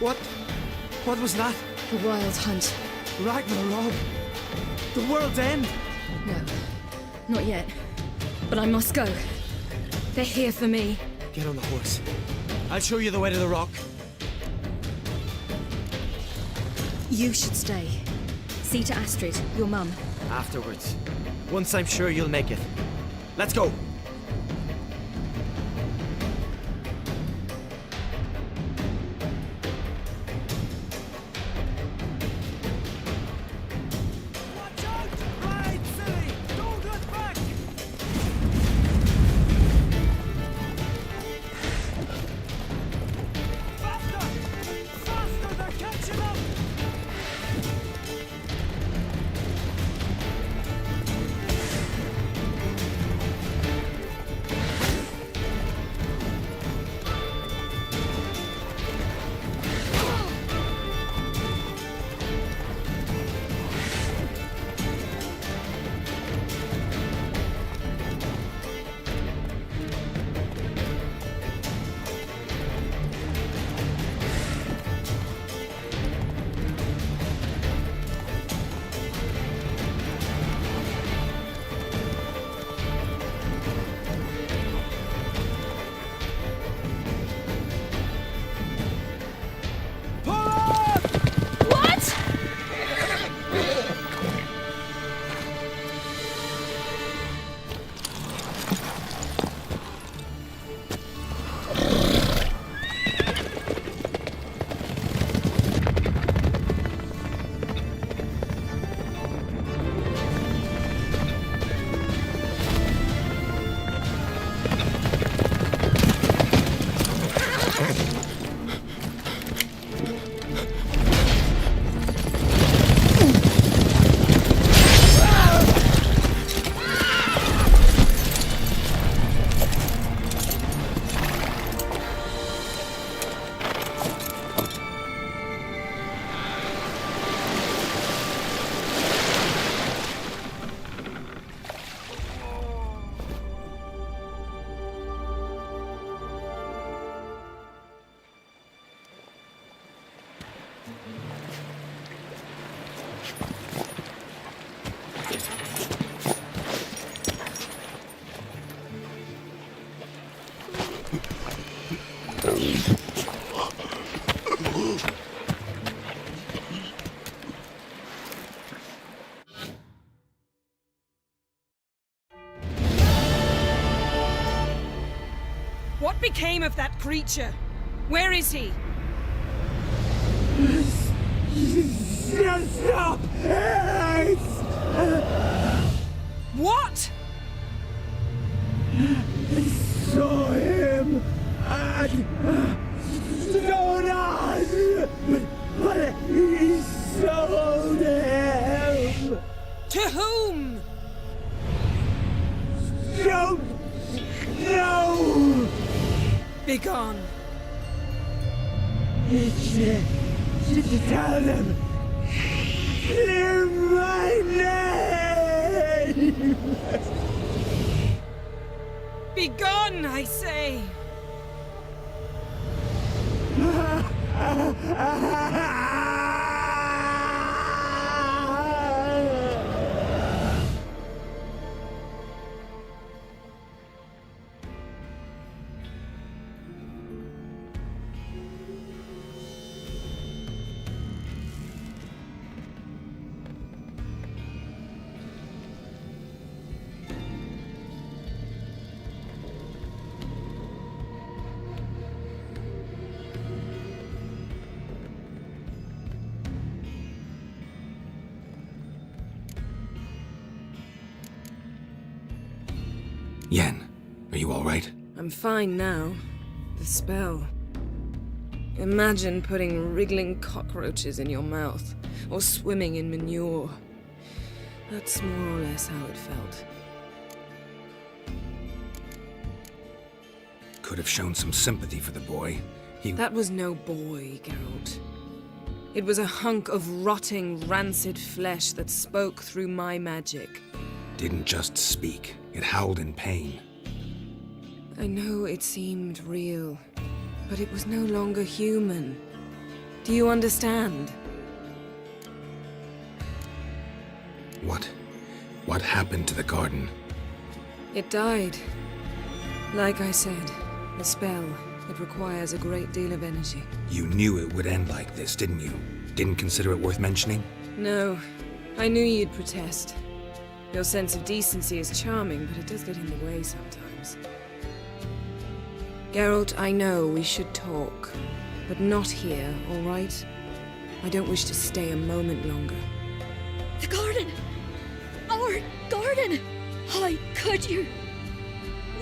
What was that? The Wild Hunt. Ragnarok? The world's end? No, not yet. But I must go. They're here for me. Get on the horse. I'll show you the way to the rock. You should stay. See to Astrid, your mum. Afterwards. Once I'm sure you'll make it. Let's go! What became of that creature? Where is he? Stop! What? I saw him at Stonehouse, but he sold him. To whom? Don't know. Begone. Tell them. Clear my name. Begone, I say. Yen, are you all right? I'm fine now. The spell. Imagine putting wriggling cockroaches in your mouth, or swimming in manure. That's more or less how it felt. Could have shown some sympathy for the boy. That was no boy, Geralt. It was a hunk of rotting, rancid flesh that spoke through my magic. Didn't just speak. It howled in pain. I know it seemed real, but it was no longer human. Do you understand? What happened to the garden? It died. Like I said, the spell, it requires a great deal of energy. You knew it would end like this, didn't you? Didn't consider it worth mentioning? No, I knew you'd protest. Your sense of decency is charming, but it does get in the way sometimes. Geralt, I know we should talk, but not here, all right? I don't wish to stay a moment longer. The garden! Our garden! How could you?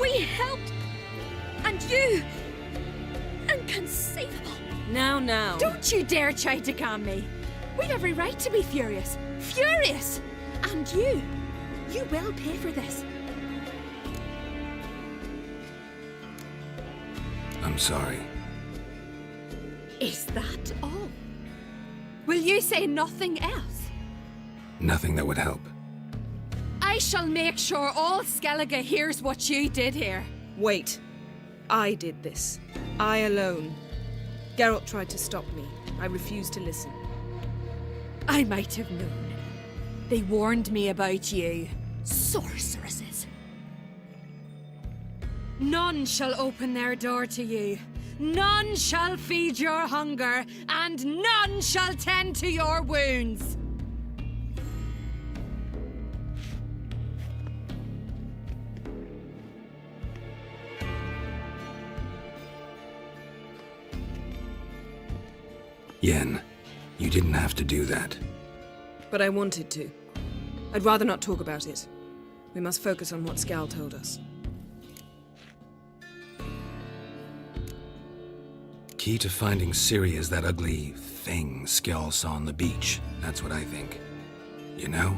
We helped! And you! Inconceivable! Now. Don't you dare try to calm me! We've every right to be furious! Furious! And you will pay for this. I'm sorry. Is that all? Will you say nothing else? Nothing that would help. I shall make sure all Skellige hears what you did here. Wait. I did this. I alone. Geralt tried to stop me. I refused to listen. I might have known. They warned me about you. Sorceresses. None shall open their door to you. None shall feed your hunger, and none shall tend to your wounds. Yen, you didn't have to do that. But I wanted to. I'd rather not talk about it. We must focus on what Skal told us. Key to finding Ciri is that ugly thing Skjall saw on the beach. That's what I think. You know,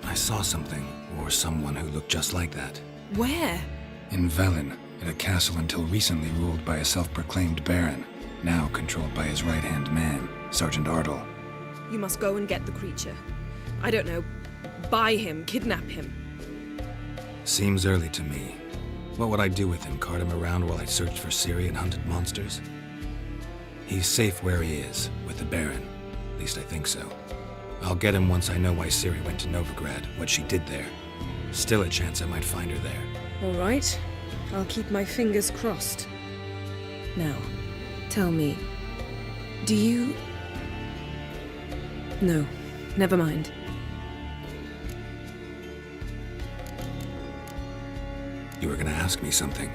I saw something, or someone who looked just like that. Where? In Velen, in a castle until recently ruled by a self-proclaimed baron, now controlled by his right-hand man, Sergeant Ardle. You must go and get the creature. I don't know, buy him, kidnap him. Seems early to me. What would I do with him? Cart him around while I searched for Ciri and hunted monsters? He's safe where he is, with the Baron. At least I think so. I'll get him once I know why Ciri went to Novigrad, what she did there. Still a chance I might find her there. All right. I'll keep my fingers crossed. Now, tell me, do you... No, never mind. You were gonna ask me something.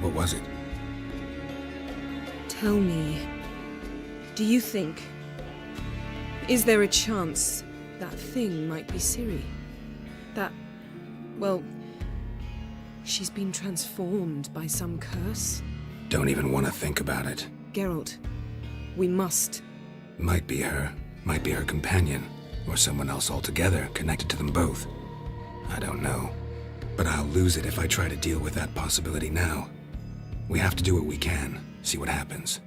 What was it? Tell me, do you think... Is there a chance that thing might be Ciri? That... well... she's been transformed by some curse? Don't even want to think about it. Geralt, we must. Might be her companion, or someone else altogether connected to them both. I don't know. But I'll lose it if I try to deal with that possibility now. We have to do what we can, see what happens.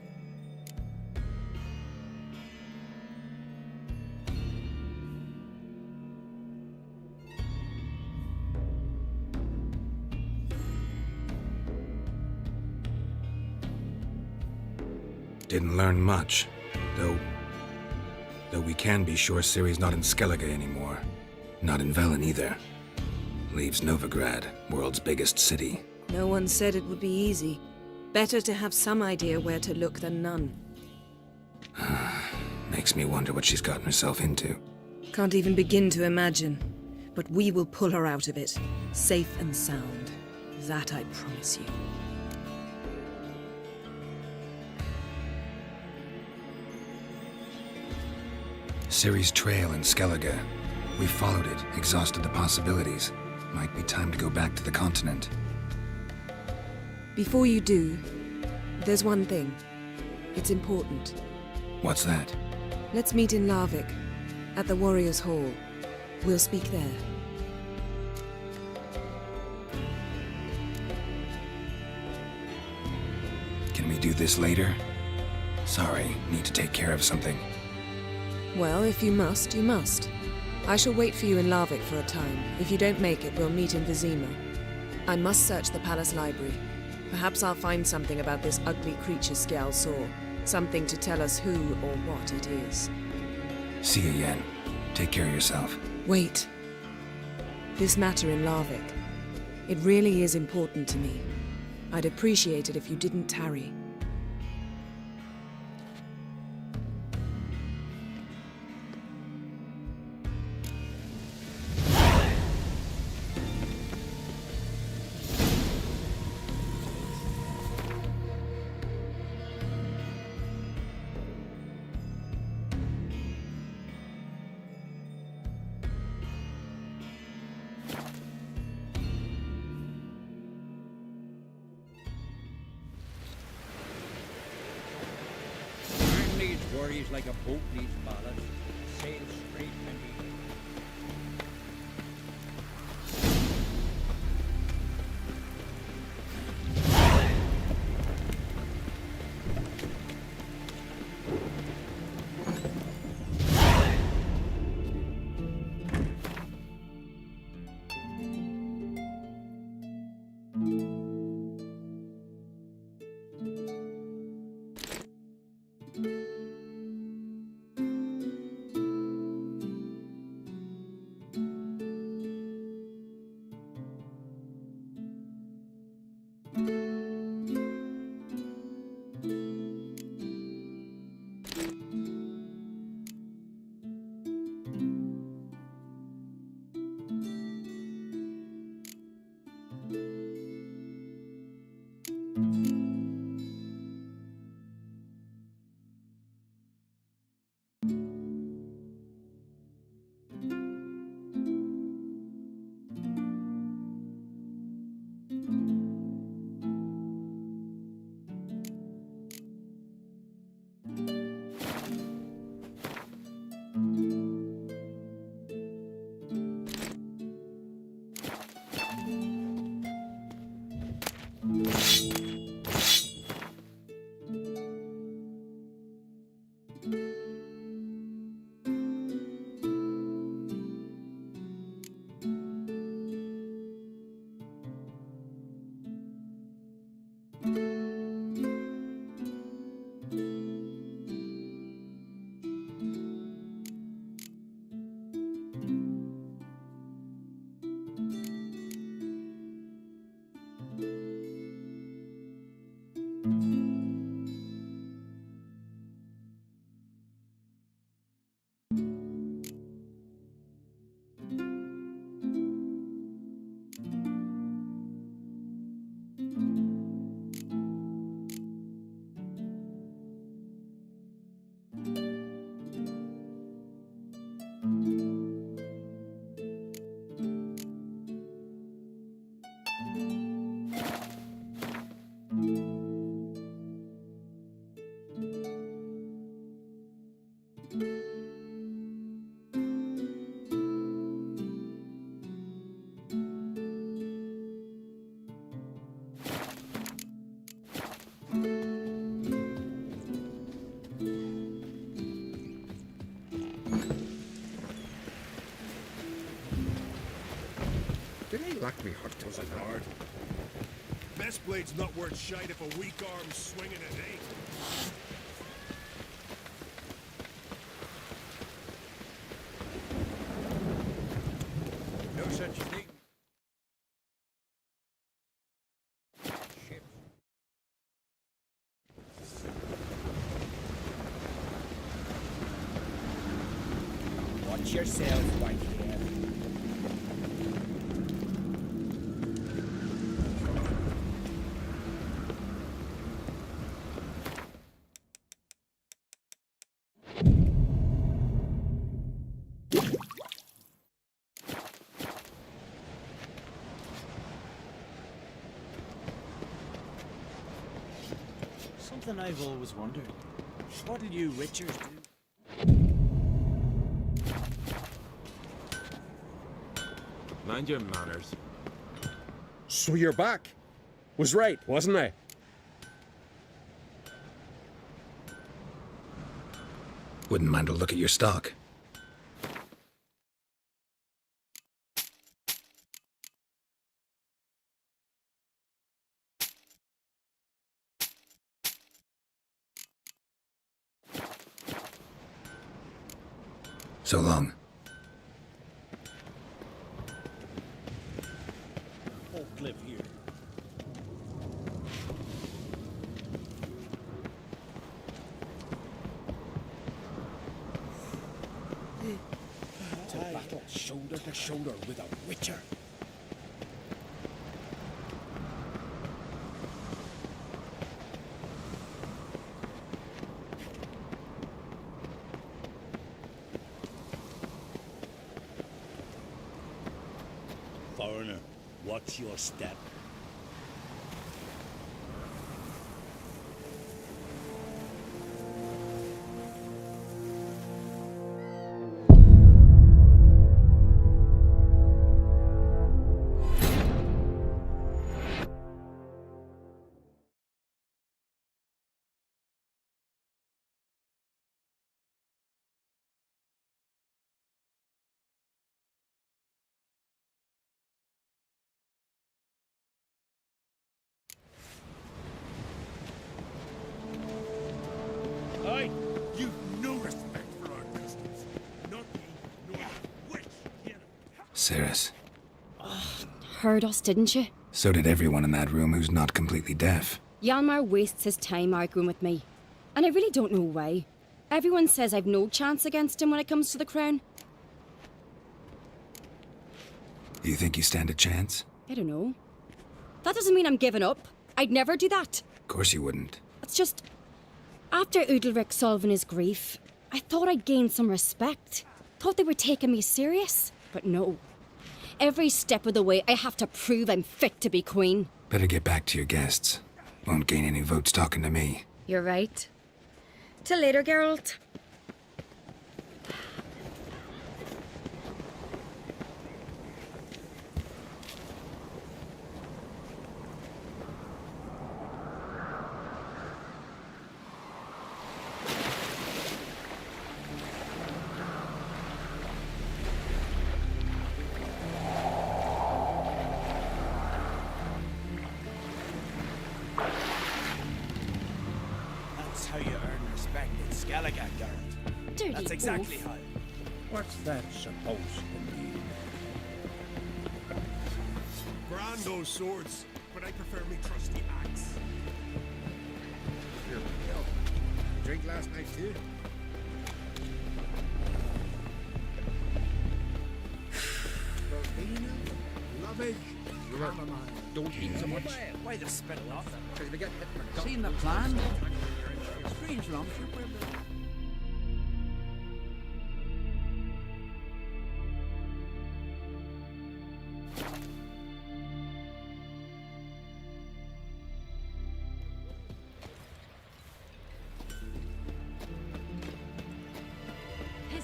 Didn't learn much, though we can be sure Ciri's not in Skellige anymore. Not in Velen either. Leaves Novigrad, world's biggest city. No one said it would be easy. Better to have some idea where to look than none. Makes me wonder what she's gotten herself into. Can't even begin to imagine. But we will pull her out of it, safe and sound. That I promise you. Ciri's trail in Skellige. We followed it, exhausted the possibilities. Might be time to go back to the continent. Before you do, there's one thing. It's important. What's that? Let's meet in Larvik, at the Warriors' Hall. We'll speak there. Can we do this later? Sorry, need to take care of something. Well, if you must, you must. I shall wait for you in Larvik for a time. If you don't make it, we'll meet in Vizima. I must search the palace library. Perhaps I'll find something about this ugly creature Skjall saw. Something to tell us who or what it is. See you, Yen. Take care of yourself. Wait. This matter in Larvik. It really is important to me. I'd appreciate it if you didn't tarry. Needs worries like a boat needs ballast. Sail straight and easy. Did he lack me hurt was a guard? Best blade's not worth shite if a weak arm's swinging at eight. No such thing. Shit. Watch yourself, Whitehair. Something I've always wondered. What'll you witchers do? Mind your manners. So you're back. Was right, wasn't I? Wouldn't mind a look at your stock. So long. Folk live here. To battle shoulder to shoulder with a witcher. Foreigner, watch your step. Aye, you've no respect for our customs. Not me, nor the witch. Cirrus. Heard us, didn't you? So did everyone in that room who's not completely deaf. Hjalmar wastes his time arguing with me. And I really don't know why. Everyone says I've no chance against him when it comes to the crown. You think you stand a chance? I don't know. That doesn't mean I'm giving up. I'd never do that. Of course you wouldn't. It's just... After Udalric solving his grief, I thought I'd gained some respect. Thought they were taking me serious. But no. Every step of the way, I have to prove I'm fit to be queen. Better get back to your guests. Won't gain any votes talking to me. You're right. Till later, Geralt. That's how you earn respect in Skellige, Geralt. Dirty That's exactly oaf. how. What's that supposed to mean? Grand those swords, but I prefer me trusty axe. Here we go. Drink last night too? Verbena, lovage, chamomile. Don't eat so much. Why the spit off them? Because we get hit for Seen the plan? Strange lumps.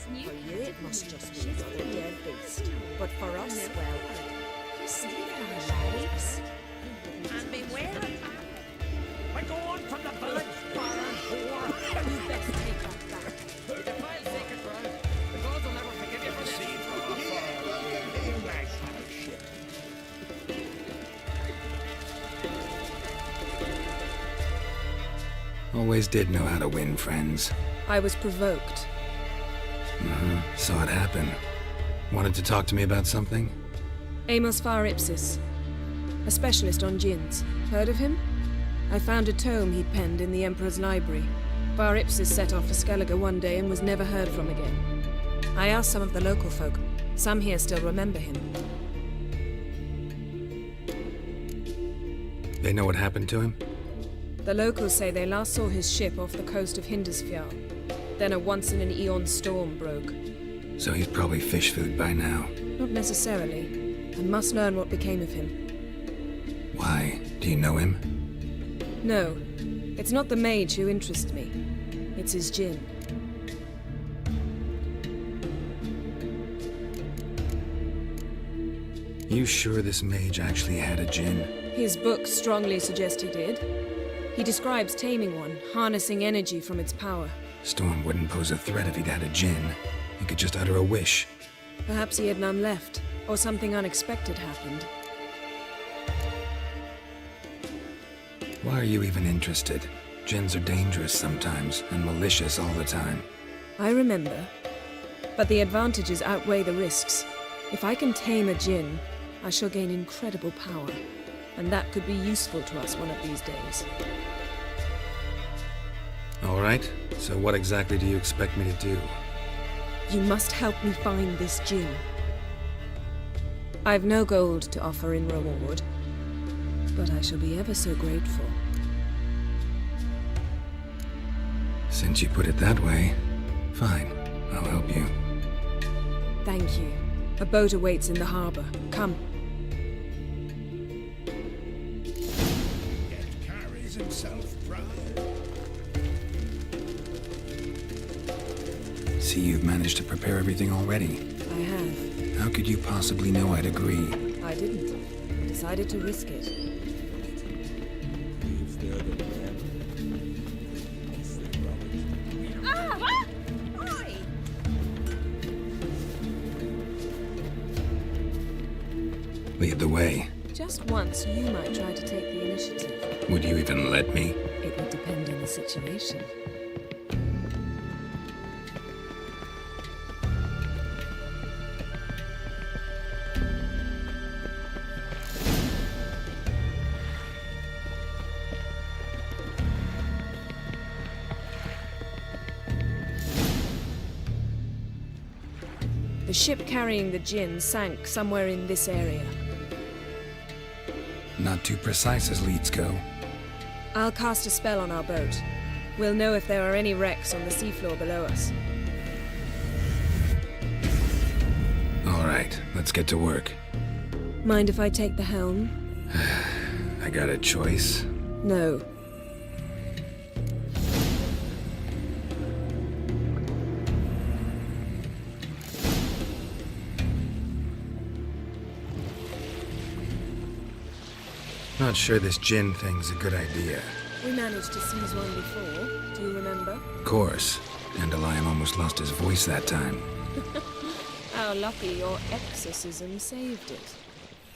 For you, it must just be another dead beast. But for us, well, you saved our lives. And beware of man. I go on from the village, barren whore. You best take that back. You defile sacred ground. The gods will never forgive you for this. Always did know how to win friends. I was provoked. Saw it happen. Wanted to talk to me about something? Amos Far Ipsis, a specialist on djinns. Heard of him? I found a tome he'd penned in the Emperor's library. Far Ipsis set off for Skellige one day and was never heard from again. I asked some of the local folk. Some here still remember him. They know what happened to him? The locals say they last saw his ship off the coast of Hindisfjall. Then a once-in-an-eon storm broke. So he's probably fish food by now. Not necessarily. I must learn what became of him. Why? Do you know him? No, it's not the mage who interests me. It's his djinn. You sure this mage actually had a djinn? His books strongly suggest he did. He describes taming one, harnessing energy from its power. Storm wouldn't pose a threat if he'd had a djinn. He could just utter a wish. Perhaps he had none left, or something unexpected happened. Why are you even interested? Djinns are dangerous sometimes, and malicious all the time. I remember. but the advantages outweigh the risks. If I can tame a djinn, I shall gain incredible power, and that could be useful to us one of these days. All right, so what exactly do you expect me to do? You must help me find this djinn. I've no gold to offer in reward, but I shall be ever so grateful. Since you put it that way, fine, I'll help you. Thank you. A boat awaits in the harbor. Come. Yet carries himself proud. See, you've managed to prepare everything already. I have. How could you possibly know I'd agree? I didn't. I decided to risk it. Lead the way. Just once, you might try to take the initiative. Would you even let me? It would depend on the situation. The ship carrying the djinn sank somewhere in this area. Not too precise as leads go. I'll cast a spell on our boat. We'll know if there are any wrecks on the seafloor below us. All right, let's get to work. Mind if I take the helm? I got a choice. No. Not sure this djinn thing's a good idea. We managed to seize one before. Do you remember? Of course. Dandelion almost lost his voice that time. How lucky your exorcism saved it.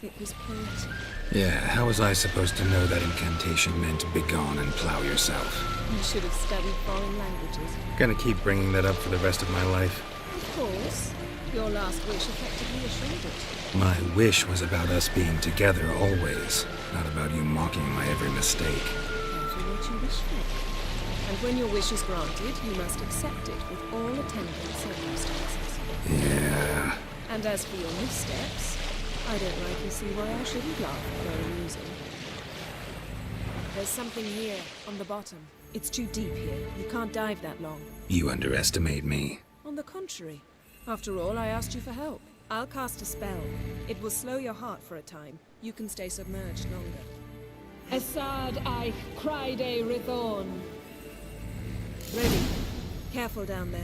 It was poetic. Yeah, how was I supposed to know that incantation meant begone and plow yourself? You should have studied foreign languages. Gonna keep bringing that up for the rest of my life. Of course. Your last wish effectively assured it. My wish was about us being together always, not about you mocking my every mistake. Careful what you wish for. And when your wish is granted, you must accept it with all attendant circumstances. Yeah. And as for your missteps, I don't rightly see why I shouldn't laugh at their amusing. There's something here, on the bottom. It's too deep here. You can't dive that long. You underestimate me. On the contrary. After all, I asked you for help. I'll cast a spell. It will slow your heart for a time. You can stay submerged longer. Assad I cried a Rithon. Ready. Careful down there.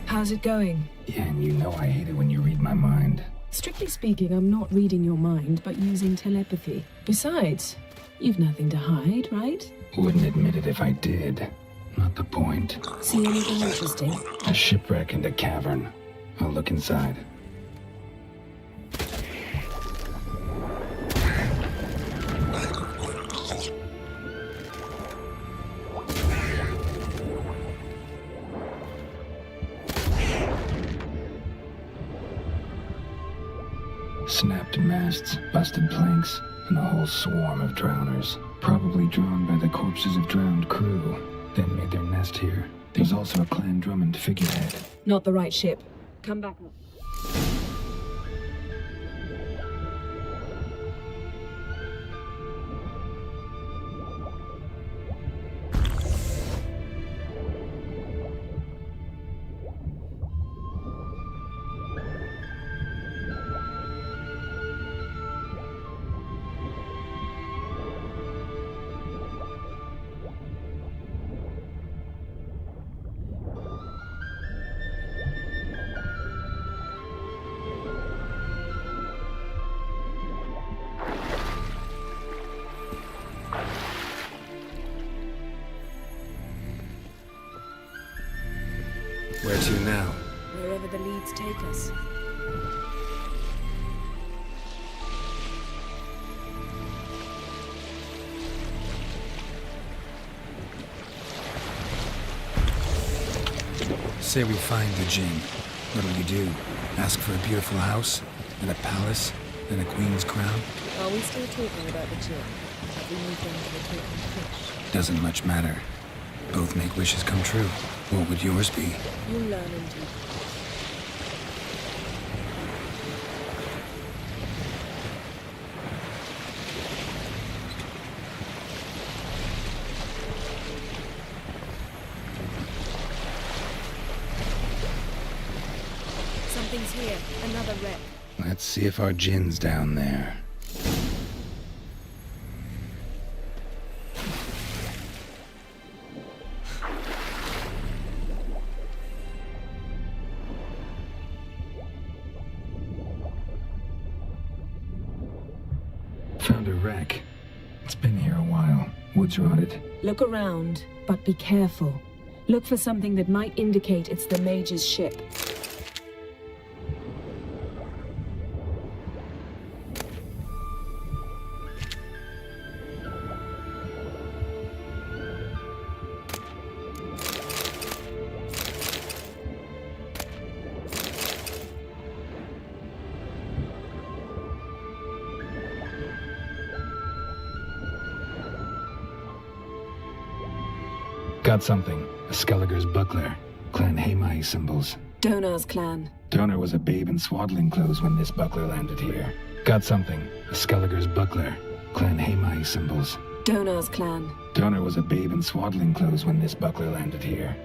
How's it going? Yeah, and you know I hate it when you read my mind. Strictly speaking, I'm not reading your mind, but using telepathy. Besides, you've nothing to hide, right? Wouldn't admit it if I did. Not the point. See anything interesting? A shipwreck and a cavern. I'll look inside. Snapped masts, busted planks, and a whole swarm of drowners. Probably drawn by the corpses of drowned crew. Then made their nest here. There's also a Clan Drummond figurehead. Not the right ship. Come back up. to now? Wherever the leads take us. Say we find the Jinn. What'll you do? Ask for a beautiful house? And a palace? And a queen's crown? Are we still talking about the Jinn? Have we moved on to the talking fish? Doesn't much matter. Both make wishes come true. What would yours be? You'll learn indeed. Something's here. Another wreck. Let's see if our Jinn's down there. Found a wreck. It's been here a while. Wood's rotted. Look around, but be careful. Look for something that might indicate it's the Mage's ship. Got something. A Skelliger's buckler. Clan Haemai symbols. Donar's clan. Donar was a babe in swaddling clothes when this buckler landed here. Got something. A Skelliger's buckler. Clan Haemai symbols. Donar's clan. Donar was a babe in swaddling clothes when this buckler landed here.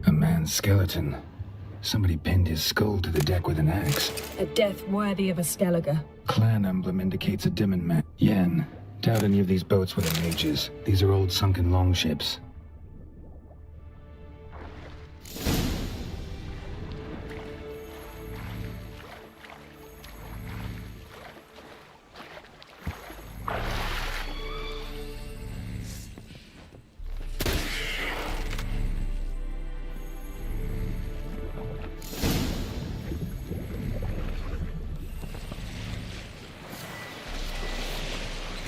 A man's skeleton. Somebody pinned his skull to the deck with an axe. A death worthy of a Skelliger. Clan emblem indicates a Dimmen man. Yen. Doubt any of these boats were the mages. These are old sunken longships.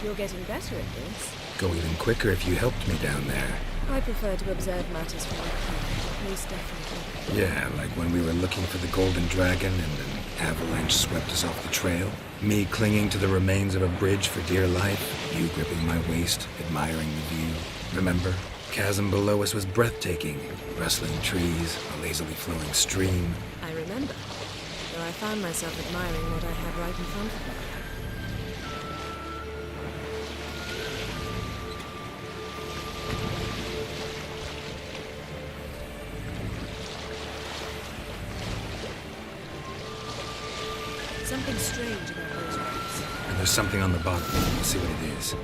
You're getting better at this. Go even quicker if you helped me down there. I prefer to observe matters from up most definitely. Yeah, like when we were looking for the Golden Dragon and an avalanche swept us off the trail. Me clinging to the remains of a bridge for dear life. You gripping my waist, admiring the view. Remember? Chasm below us was breathtaking. Rustling trees, a lazily flowing stream. I remember. Though I found myself admiring what I had right in front of me. Something strange about those rocks. And there's something on the bottom. We'll see what it is.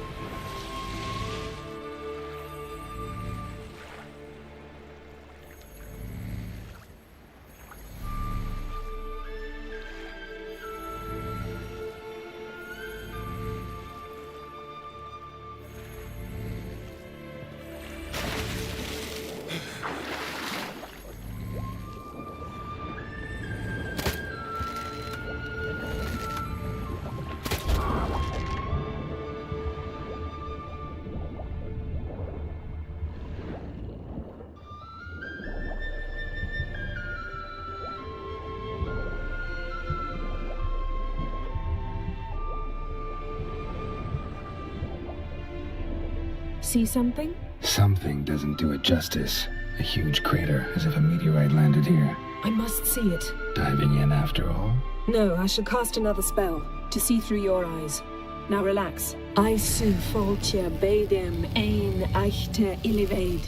See something? Something doesn't do it justice. A huge crater, as if a meteorite landed here. I must see it. Diving in after all? No, I shall cast another spell, to see through your eyes. Now relax. I su foltje bedem ein echte illivaid.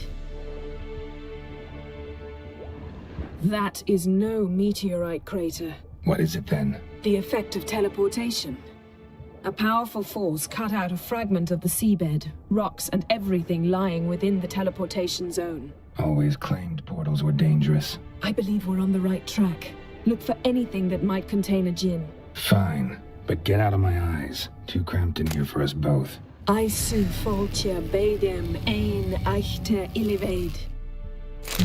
That is no meteorite crater. What is it then? The effect of teleportation. A powerful force cut out a fragment of the seabed, rocks and everything lying within the teleportation zone. Always claimed portals were dangerous. I believe we're on the right track. Look for anything that might contain a djinn. Fine, but get out of my eyes. Too cramped in here for us both. I su foltje bedem ein echte illivaid.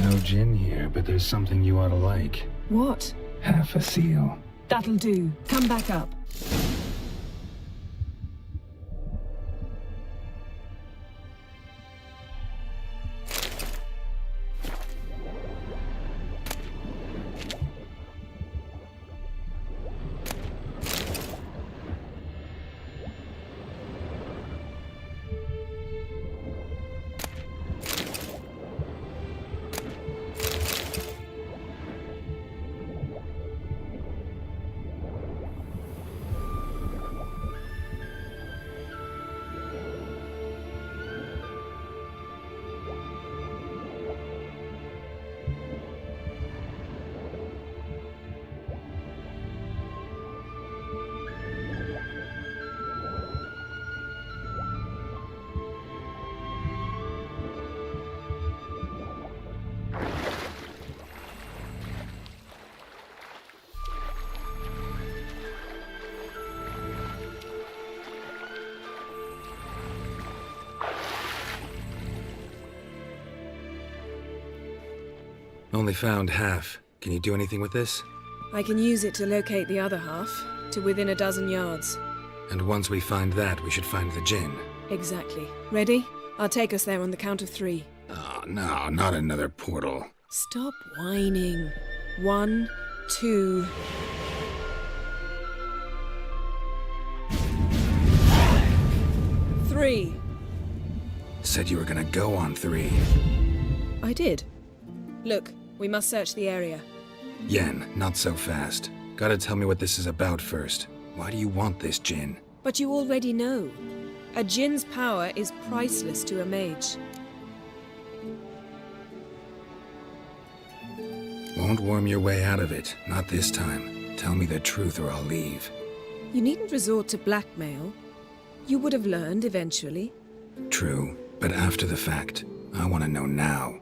No gin here, but there's something you ought to like. What? Half a seal. That'll do. Come back up. Only found half. Can you do anything with this? I can use it to locate the other half, to within a dozen yards. And once we find that, we should find the gin. Exactly. Ready? I'll take us there on the count of 3. Oh, no, not another portal. Stop whining. 1, 2... Three. Said you were gonna go on 3. I did. Look, we must search the area. Yen, not so fast. Gotta tell me what this is about first. Why do you want this gin? But you already know. A djinn's power is priceless to a mage. Won't worm your way out of it. Not this time. Tell me the truth or I'll leave. You needn't resort to blackmail. You would have learned eventually. True, but after the fact. I want to know now.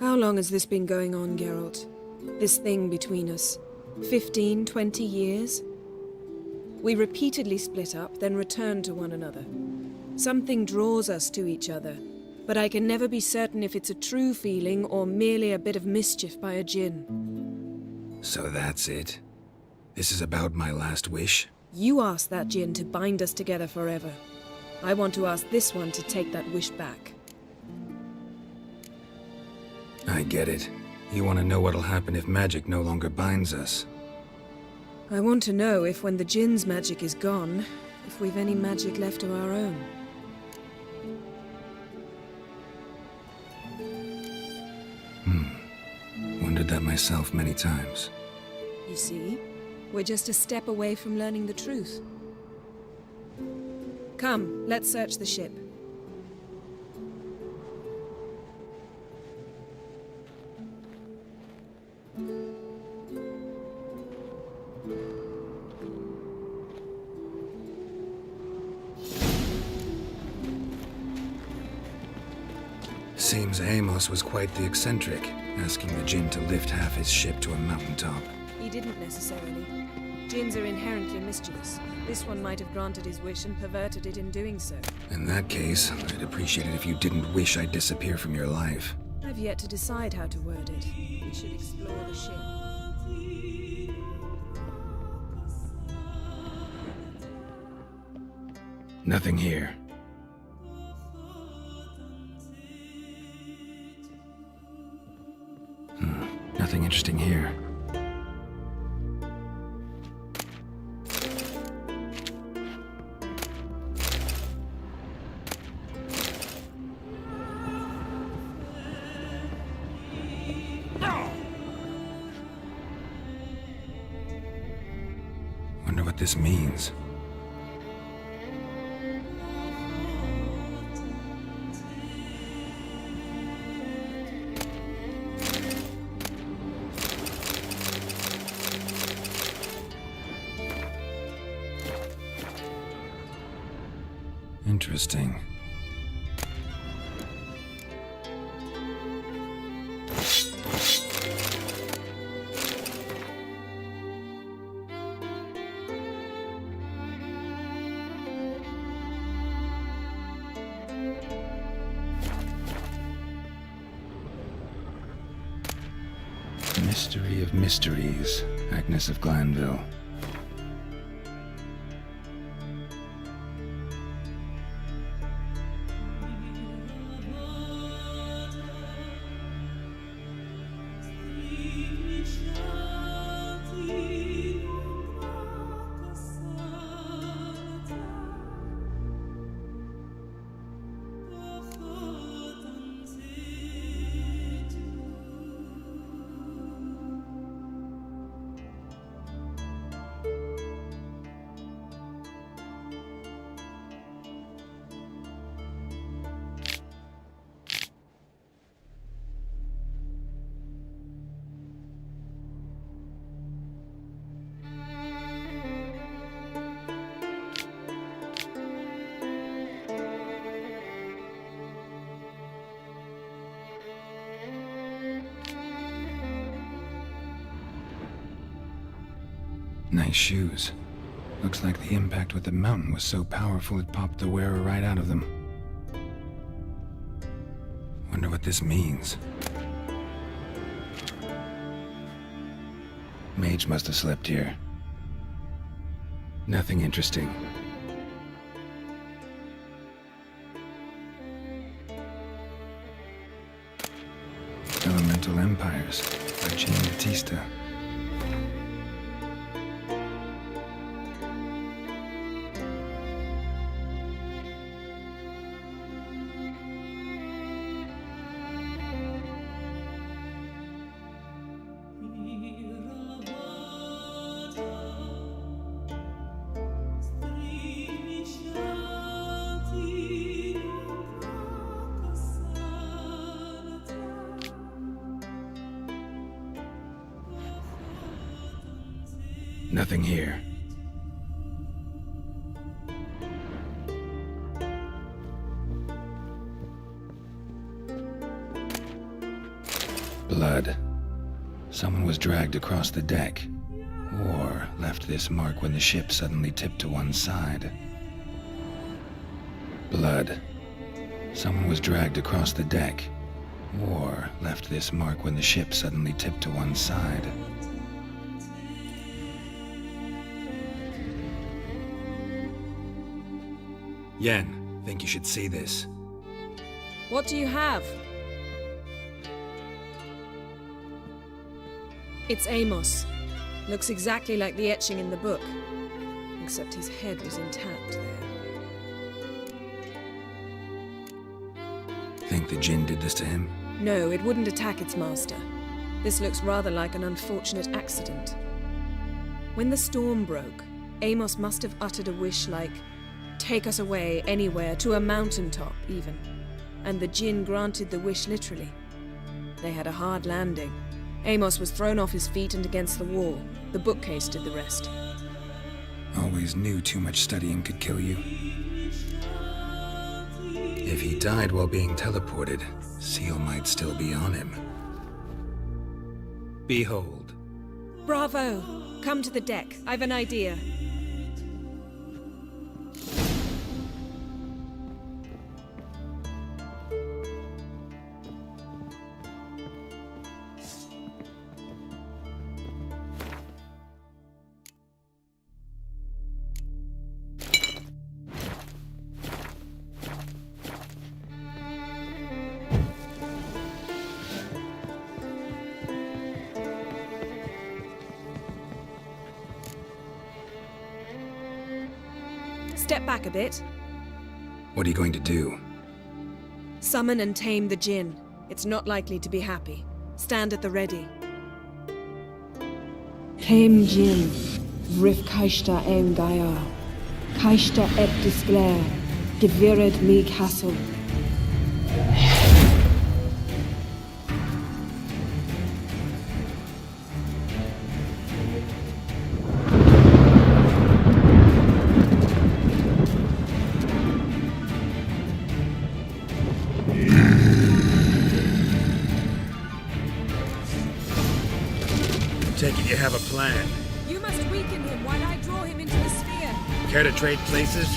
How long has this been going on, Geralt? This thing between us? 15, 20 years? We repeatedly split up, then returned to one another. Something draws us to each other, but I can never be certain if it's a true feeling or merely a bit of mischief by a djinn. So that's it? This is about my last wish? You asked that djinn to bind us together forever. I want to ask this one to take that wish back. I get it. You want to know what'll happen if magic no longer binds us. I want to know if when the djinn's magic is gone, if we've any magic left of our own. Wondered that myself many times. You see, we're just a step away from learning the truth. Come, let's search the ship. Seems Amos was quite the eccentric, asking the djinn to lift half his ship to a mountaintop. He didn't necessarily. Djinns are inherently mischievous. This one might have granted his wish and perverted it in doing so. In that case, I'd appreciate it if you didn't wish I'd disappear from your life. I've yet to decide how to word it. We should explore the ship. Nothing here. Nothing interesting here. what this means. Interesting. Mystery of Mysteries, Agnes of Glanville. Nice shoes. Looks like the impact with the mountain was so powerful it popped the wearer right out of them. Wonder what this means. Mage must have slept here. Nothing interesting. Elemental Empires by Jean Batista. Nothing here. Blood. Someone was dragged across the deck, or left this mark when the ship suddenly tipped to one side. Blood. Someone was dragged across the deck, or left this mark when the ship suddenly tipped to one side. Yen, think you should see this. What do you have? It's Amos. Looks exactly like the etching in the book. Except his head was intact there. Think the Jinn did this to him? No, it wouldn't attack its master. This looks rather like an unfortunate accident. When the storm broke, Amos must have uttered a wish like, "Take us away, anywhere, to a mountaintop, even." And the Jinn granted the wish literally. They had a hard landing. Amos was thrown off his feet and against the wall. The bookcase did the rest. Always knew too much studying could kill you. If he died while being teleported, Seal might still be on him. Behold. Bravo! Come to the deck. I've an idea. Step back a bit. What are you going to do? Summon and tame the Jinn. It's not likely to be happy. Stand at the ready. Tame Jinn. Vrif Kaishta em Gaia. Kaishta et disglair. Devired me castle. Take it you have a plan. You must weaken him while I draw him into the sphere. Care to trade places?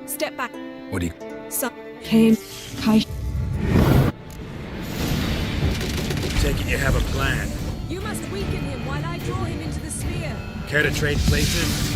Step back. What do you... Came. Kaish. Take it you have a plan. You must weaken him while I draw him into the sphere. Care to trade places?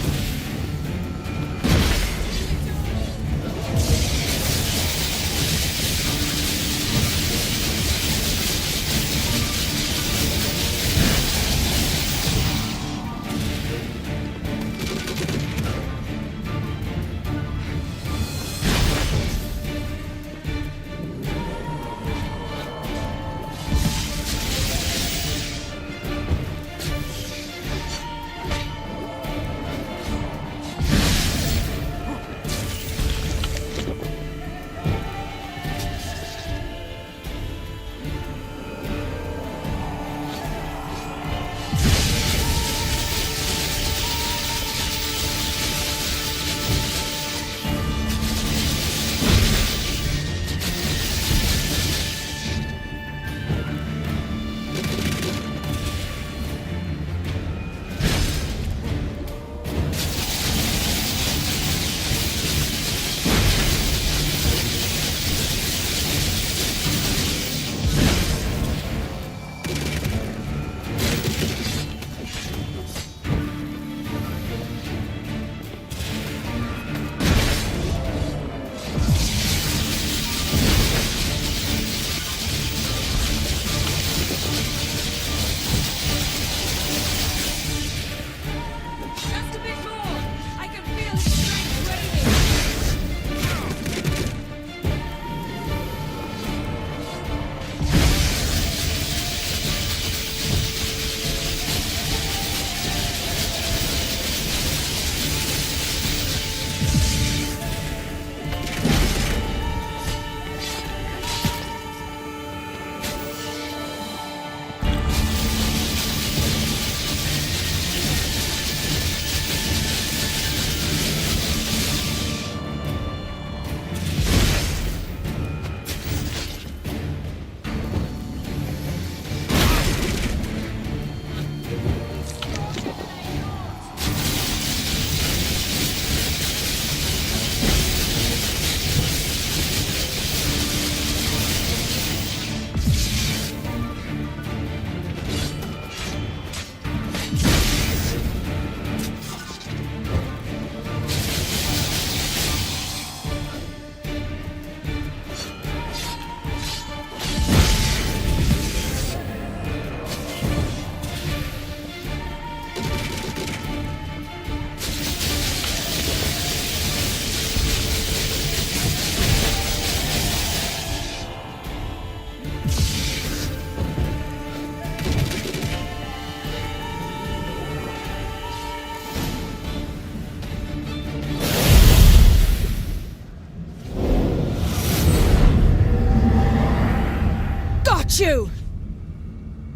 you!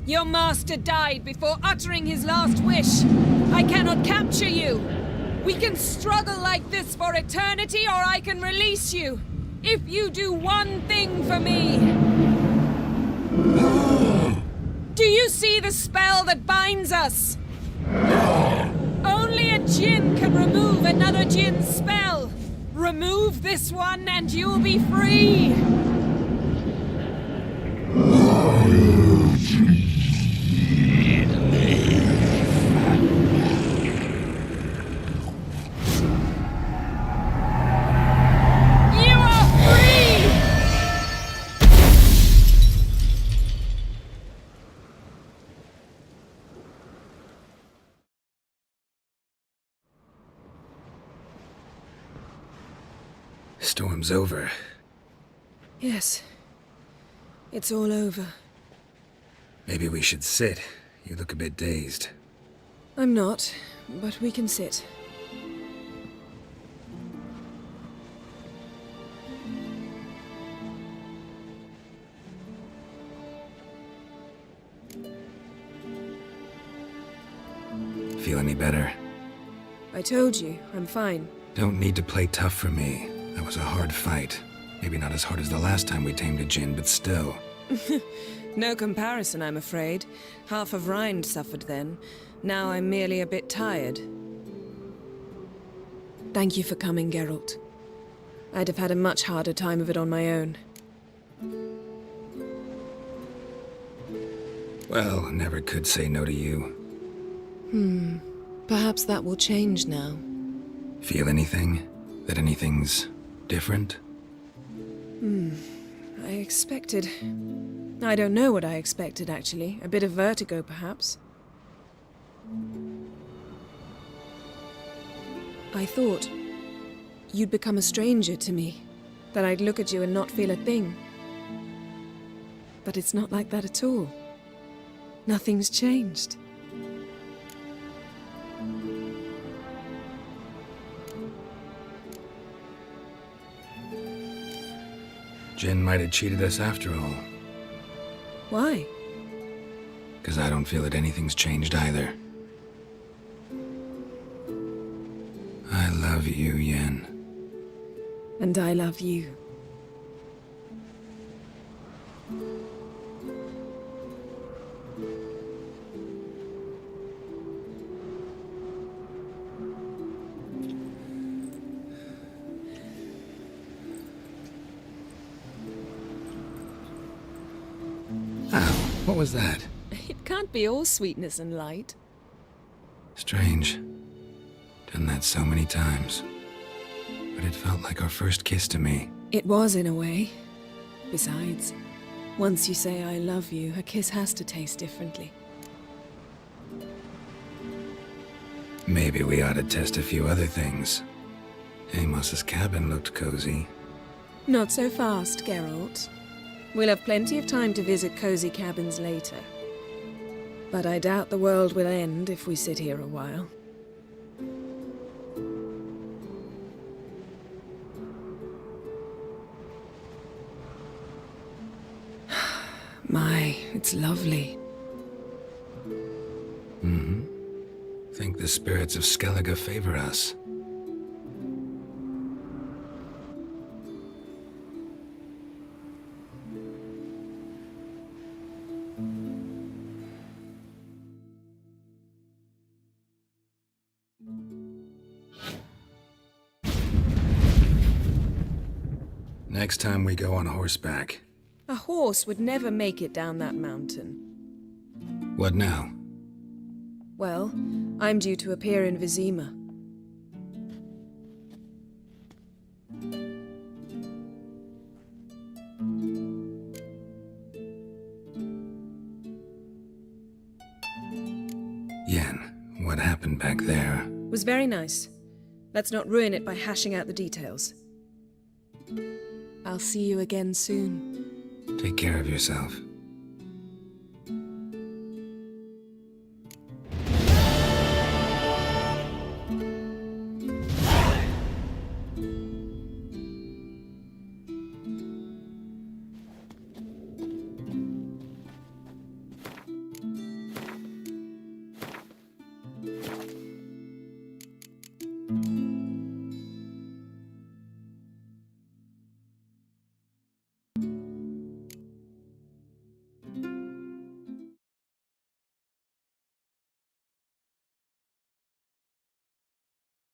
Your master died before uttering his last wish. I cannot capture you. We can struggle like this for eternity, or I can release you. If you do one thing for me. Do you see the spell that binds us? Only a djinn can remove another djinn's spell. Remove this one and you'll be free. You are free! Storm's over. Yes. It's all over. Maybe we should sit. You look a bit dazed. I'm not, but we can sit. Feel any better? I told you, I'm fine. Don't need to play tough for me. That was a hard fight. Maybe not as hard as the last time we tamed a djinn, but still. No comparison, I'm afraid. Half of Rind suffered then. Now I'm merely a bit tired. Thank you for coming, Geralt. I'd have had a much harder time of it on my own. Well, never could say no to you. Perhaps that will change now. Feel anything? That anything's different? I expected... I don't know what I expected, actually. A bit of vertigo, perhaps. I thought you'd become a stranger to me. That I'd look at you and not feel a thing. But it's not like that at all. Nothing's changed. Jinn might have cheated us after all. Why? 'Cause I don't feel that anything's changed either. I love you, Yen. And I love you. What was that? It can't be all sweetness and light. Strange. Done that so many times. But it felt like our first kiss to me. It was, in a way. Besides, once you say I love you, a kiss has to taste differently. Maybe we ought to test a few other things. Amos's cabin looked cozy. Not so fast, Geralt. We'll have plenty of time to visit cozy cabins later. But I doubt the world will end if we sit here a while. My, it's lovely. Think the spirits of Skellige favor us. Next time we go on horseback. A horse would never make it down that mountain. What now? Well, I'm due to appear in Vizima. Yen, what happened back there? Was very nice. Let's not ruin it by hashing out the details. I'll see you again soon. Take care of yourself.